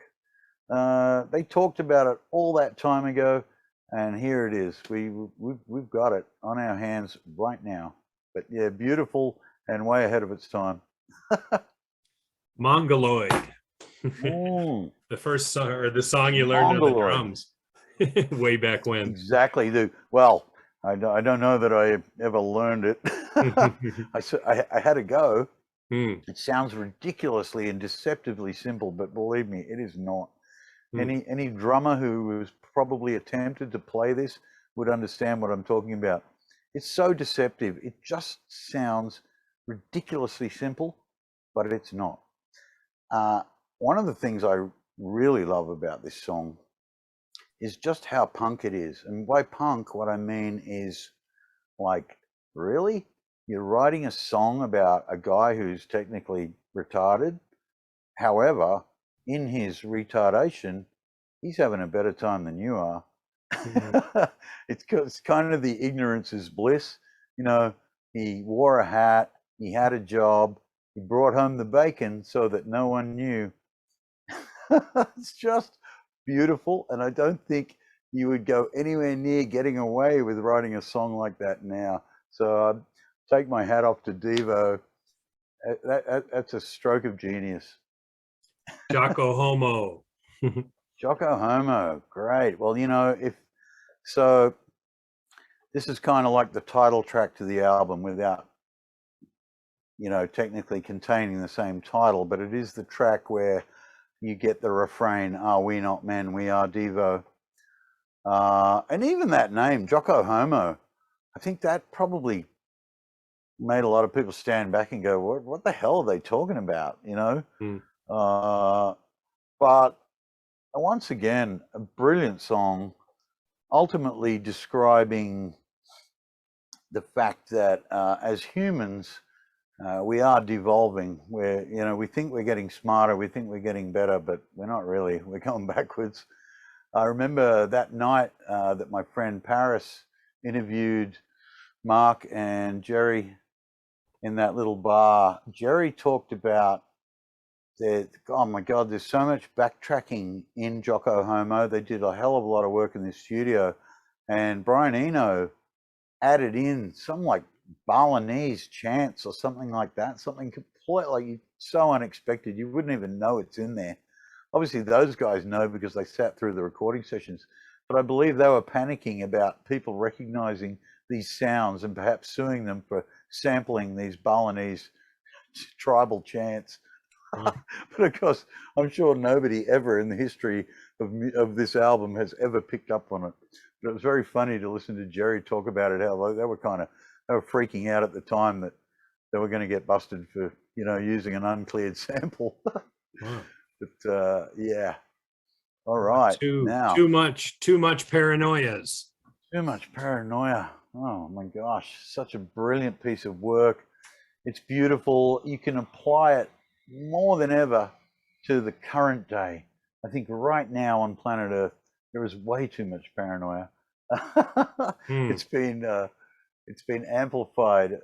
They talked about it all that time ago, and here it is. We've got it on our hands right now. But yeah, beautiful and way ahead of its time. Mongoloid. The first song, or the song you learned on the drums way back when. Exactly. Well, I don't know that I ever learned it. I had to go. It sounds ridiculously and deceptively simple, but believe me, it is not. Any drummer who has probably attempted to play this would understand what I'm talking about. It's so deceptive. It just sounds ridiculously simple, but it's not. One of the things I really love about this song is just how punk it is. And by punk, what I mean is, like, really? You're writing a song about a guy who's technically retarded. However, in his retardation, he's having a better time than you are. It's kind of the ignorance is bliss. You know, he wore a hat, he had a job, he brought home the bacon so that no one knew. It's just beautiful, and I don't think you would go anywhere near getting away with writing a song like that now. So I take my hat off to Devo. That's a stroke of genius. Jocko Homo. Jocko Homo, great. Well, you know, this is kind of like the title track to the album without, you know, technically containing the same title, but it is the track where you get the refrain, "Are we not men? We are Devo." And even that name, Jocko Homo, I think that probably made a lot of people stand back and go, what the hell are they talking about, you know? But once again, a brilliant song, ultimately describing the fact that as humans, we are devolving. We think we're getting smarter, we think we're getting better, but we're not really. We're going backwards. I remember that night that my friend Paris interviewed Mark and Jerry in that little bar. Jerry talked about oh my God, there's so much backtracking in Jocko Homo. They did a hell of a lot of work in the studio, and Brian Eno added in some like Balinese chants or something like that, something completely so unexpected. You wouldn't even know it's in there. Obviously, those guys know because they sat through the recording sessions, but I believe they were panicking about people recognizing these sounds and perhaps suing them for sampling these Balinese tribal chants. But of course, I'm sure nobody ever in the history of this album has ever picked up on it. But it was very funny to listen to Jerry talk about it, how they were freaking out at the time that they were going to get busted for, you know, using an uncleared sample. But yeah. All right. Now, Too much paranoias. too much paranoia. Oh my gosh, such a brilliant piece of work. It's beautiful. You can apply it more than ever to the current day. I think right now on planet Earth, there is way too much paranoia. Hmm. It's been amplified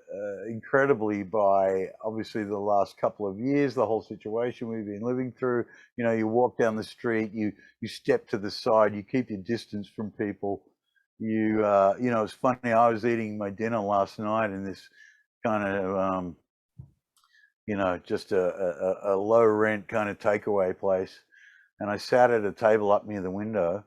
incredibly by obviously the last couple of years, the whole situation we've been living through. You know, you walk down the street, you step to the side, you keep your distance from people. You know, it's funny. I was eating my dinner last night in this kind of you know, just a low rent kind of takeaway place, and I sat at a table up near the window,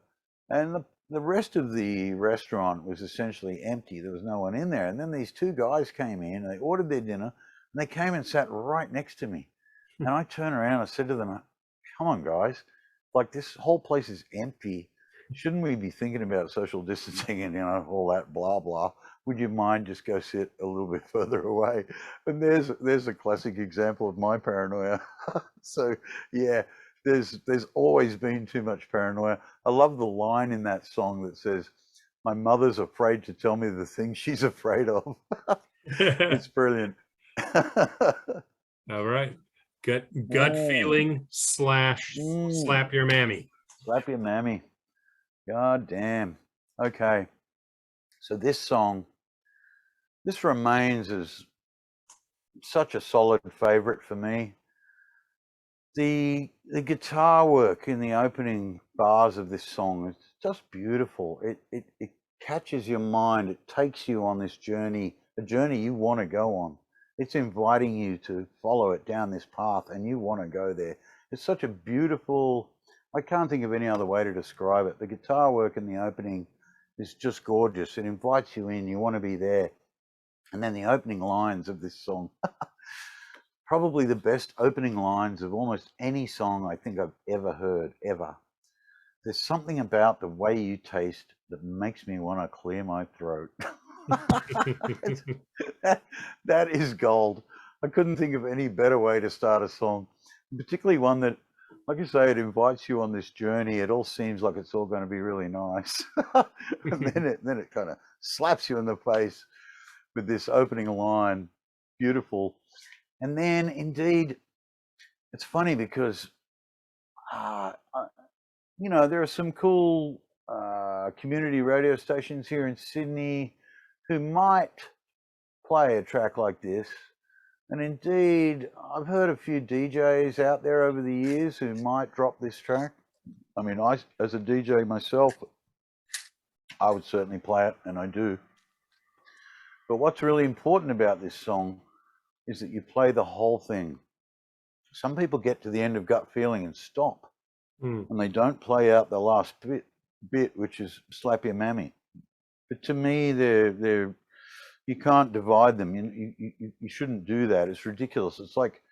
and the rest of the restaurant was essentially empty. There was no one in there. And then these two guys came in, they ordered their dinner, and they came and sat right next to me. And I turned around, I said to them, come on, guys, like this whole place is empty. Shouldn't we be thinking about social distancing and, you know, all that blah, blah? Would you mind just go sit a little bit further away? And there's a classic example of my paranoia. So, yeah, there's always been too much paranoia. I love the line in that song that says, "My mother's afraid to tell me the things she's afraid of." It's brilliant. All right. Gut Mm, feeling / mm. slap your mammy. Slap your mammy. God damn. Okay. So this song, this remains as such a solid favorite for me. The guitar work in the opening bars of this song is just beautiful. It catches your mind. It takes you on this journey, a journey you want to go on. It's inviting you to follow it down this path, and you want to go there. It's such a beautiful. I can't think of any other way to describe it. The guitar work in the opening is just gorgeous. It invites you in. You want to be there. And then the opening lines of this song, probably the best opening lines of almost any song I think I've ever heard, ever. There's something about the way you taste that makes me want to clear my throat. that is gold. I couldn't think of any better way to start a song, particularly one that, like I say, it invites you on this journey. It all seems like it's all going to be really nice. And then it kind of slaps you in the face with this opening line. Beautiful. And then, indeed, it's funny because, uh, you know, there are some cool community radio stations here in Sydney who might play a track like this. And indeed, I've heard a few DJs out there over the years who might drop this track. I mean, as a DJ myself, I would certainly play it, and I do. But what's really important about this song is that you play the whole thing. Some people get to the end of Gut Feeling and stop, and they don't play out the last bit, which is Slap Your Mammy. But to me, they're you can't divide them. You shouldn't do that. It's ridiculous. It's like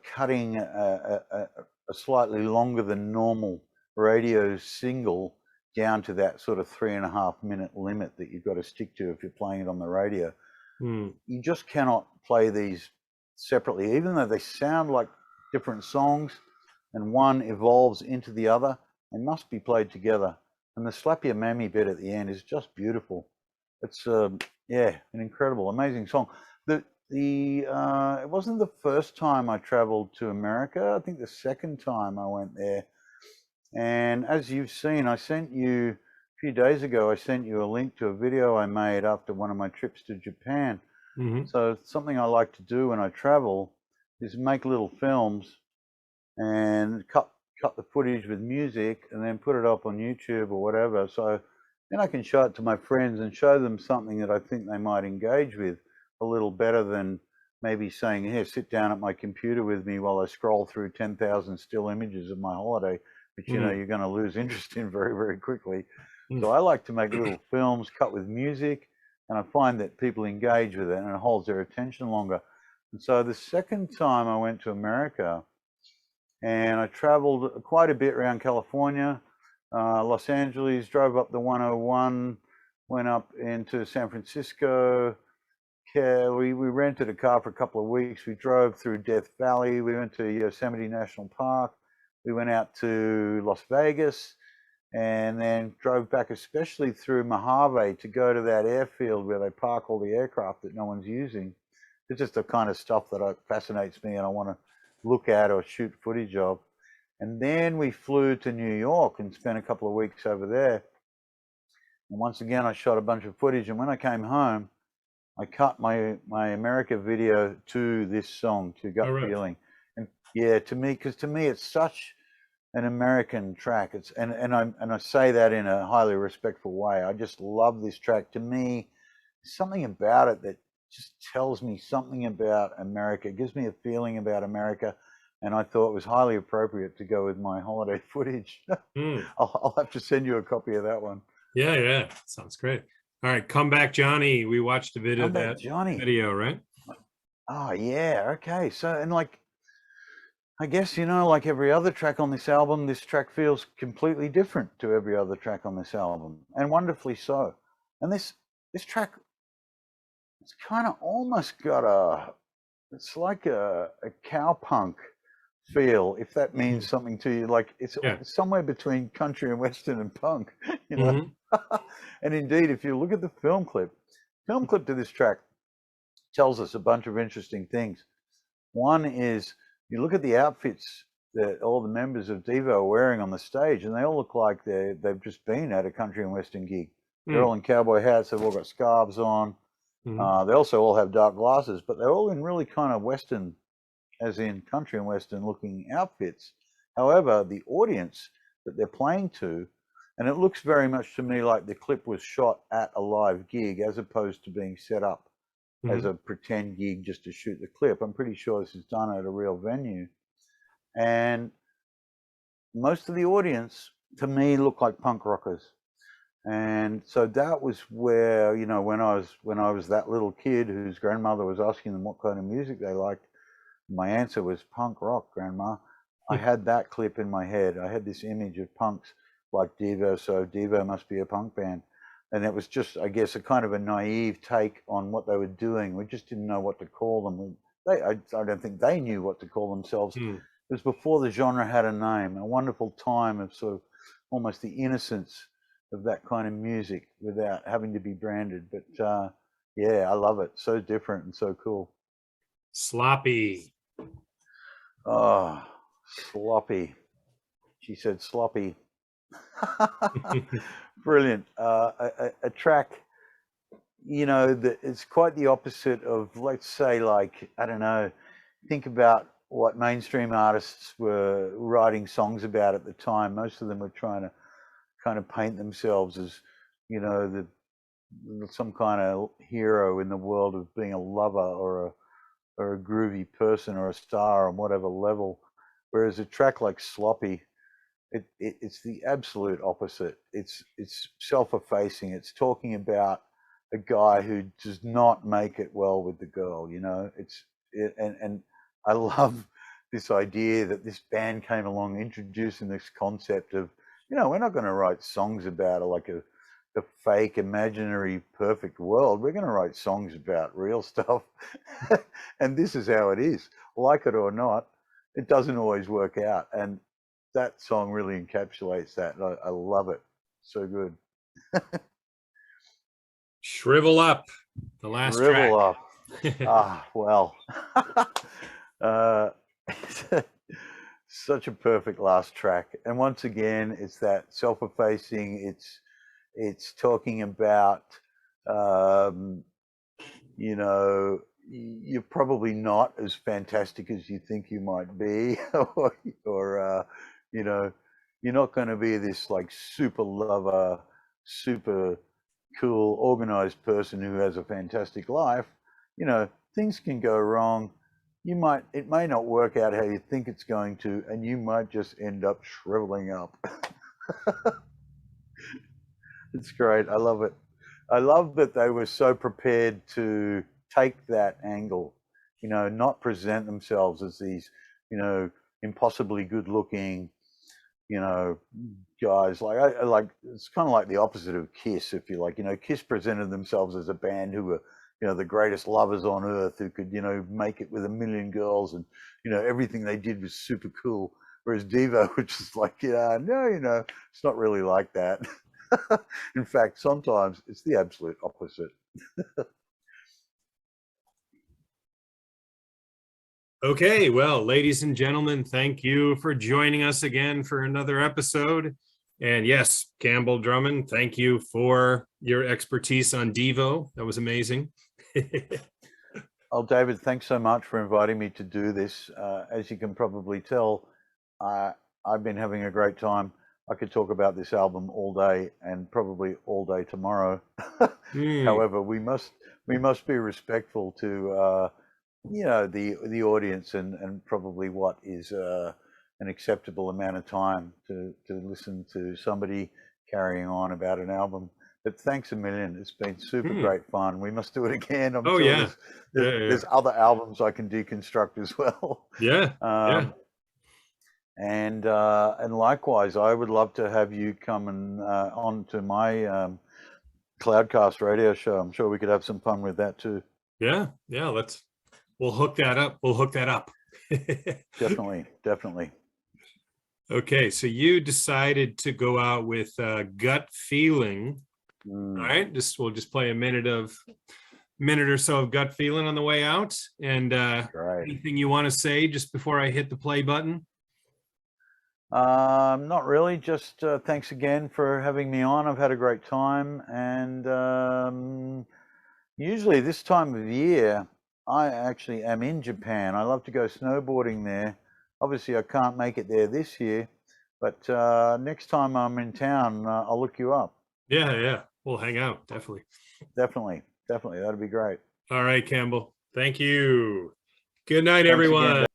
cutting a slightly longer than normal radio single down to that sort of 3.5 minute limit that you've got to stick to if you're playing it on the radio. You just cannot play these separately, even though they sound like different songs and one evolves into the other. They must be played together. And the Slap Your Mammy bit at the end is just beautiful. It's yeah, an incredible, amazing song. It wasn't the first time I traveled to America. I think the second time I went there. And as you've seen, I sent you a few days ago. I sent you a link to a video I made after one of my trips to Japan. So something I like to do when I travel is make little films and cut the footage with music and then put it up on YouTube or whatever. So then I can show it to my friends and show them something that I think they might engage with a little better than maybe saying, here, sit down at my computer with me while I scroll through 10,000 still images of my holiday, which, you know, you're going to lose interest in very, very quickly. So I like to make little films cut with music, and I find that people engage with it and it holds their attention longer. And so the second time I went to America, and I traveled quite a bit around California, Los Angeles, drove up the 101, went up into San Francisco. We rented a car for a couple of weeks. We drove through Death Valley. We went to Yosemite National Park. We went out to Las Vegas and then drove back, especially through Mojave, to go to that airfield where they park all the aircraft that no one's using. It's just the kind of stuff that fascinates me and I want to look at or shoot footage of. And then we flew to New York and spent a couple of weeks over there. And once again, I shot a bunch of footage. And when I came home, I cut my America video to this song, to Gut Feeling. And yeah, to me, because to me, it's such an American track. It's and I say that in a highly respectful way. I just love this track. To me, something about it that just tells me something about America. It gives me a feeling about America. And I thought it was highly appropriate to go with my holiday footage. I'll have to send you a copy of that one. Yeah. Sounds great. All right, Come Back Johnny. We watched a bit of that video, right? Oh, yeah. Okay. So, and like, I guess, you know, like every other track on this album, this track feels completely different to every other track on this album, and wonderfully so. And this track, it's kind of almost got it's like a cowpunk feel, if that means something to you. Like it's somewhere between country and western and punk, you know. And indeed, if you look at the film clip to this track tells us a bunch of interesting things. One is, you look at the outfits that all the members of Devo are wearing on the stage, and they all look like they've just been at a country and western gig. They're all in cowboy hats, they've all got scarves on. They also all have dark glasses, but they're all in really kind of western, as in country and western looking outfits. However, the audience that they're playing to, and it looks very much to me like the clip was shot at a live gig as opposed to being set up as a pretend gig just to shoot the clip. I'm pretty sure this is done at a real venue. And most of the audience, to me, look like punk rockers. And so that was where, you know, when I was that little kid whose grandmother was asking them what kind of music they liked, my answer was punk rock, Grandma. I had that clip in my head. I had this image of punks like Devo, so Devo must be a punk band. And it was just, I guess, a kind of a naive take on what they were doing. We just didn't know what to call them. I don't think they knew what to call themselves. It was before the genre had a name, a wonderful time of sort of almost the innocence of that kind of music without having to be branded. But yeah, I love it. So different and so cool. Sloppy. Oh, sloppy. She said sloppy. Brilliant. A track, you know, that it's quite the opposite of, let's say, like, I don't know, think about what mainstream artists were writing songs about at the time. Most of them were trying to kind of paint themselves as, you know, some kind of hero in the world of being a lover or a groovy person or a star on whatever level. Whereas a track like Sloppy, it's the absolute opposite. It's self-effacing. It's talking about a guy who does not make it well with the girl, you know. And I love this idea that this band came along introducing this concept of, you know, we're not going to write songs about like a fake, imaginary, perfect world. We're going to write songs about real stuff. And this is how it is. Like it or not, it doesn't always work out. And that song really encapsulates that. I love it. So good. Shrivel Up, the last track. Shrivel Up. Well. Such a perfect last track. And once again, it's that self-effacing. It's talking about, you know, you're probably not as fantastic as you think you might be, or you know, you're not going to be this like super lover, super cool, organized person who has a fantastic life. You know, things can go wrong. It may not work out how you think it's going to, and you might just end up shriveling up. It's great. I love it. I love that they were so prepared to take that angle, you know, not present themselves as these, you know, impossibly good looking, you know, guys. Like it's kind of like the opposite of Kiss, if you like. You know, Kiss presented themselves as a band who were, you know, the greatest lovers on earth, who could, you know, make it with a million girls, and, you know, everything they did was super cool. Whereas Devo, which is like, no, it's not really like that. In fact, sometimes it's the absolute opposite. Okay, well, ladies and gentlemen, thank you for joining us again for another episode. And yes, Campbell Drummond, thank you for your expertise on Devo. That was amazing. Oh, David, thanks so much for inviting me to do this. As you can probably tell, I've been having a great time. I could talk about this album all day and probably all day tomorrow. However, we must be respectful to the audience and probably what is an acceptable amount of time to listen to somebody carrying on about an album. But thanks a million. It's been super great fun. We must do it again. I'm sure there's other albums I can deconstruct as well. Yeah. And likewise, I would love to have you come and on to my Cloudcast radio show. I'm sure we could have some fun with that too. Yeah. We'll hook that up. Definitely. Okay, so you decided to go out with Gut Feeling. All right, we'll just play a minute or so of Gut Feeling on the way out. And anything you want to say just before I hit the play button? Not really, just thanks again for having me on. I've had a great time, and usually this time of year I actually am in Japan. I love to go snowboarding there. Obviously I can't make it there this year, but next time I'm in town, I'll look you up. Yeah, we'll hang out. Definitely, that'd be great. All right, Campbell, thank you. Good night, everyone.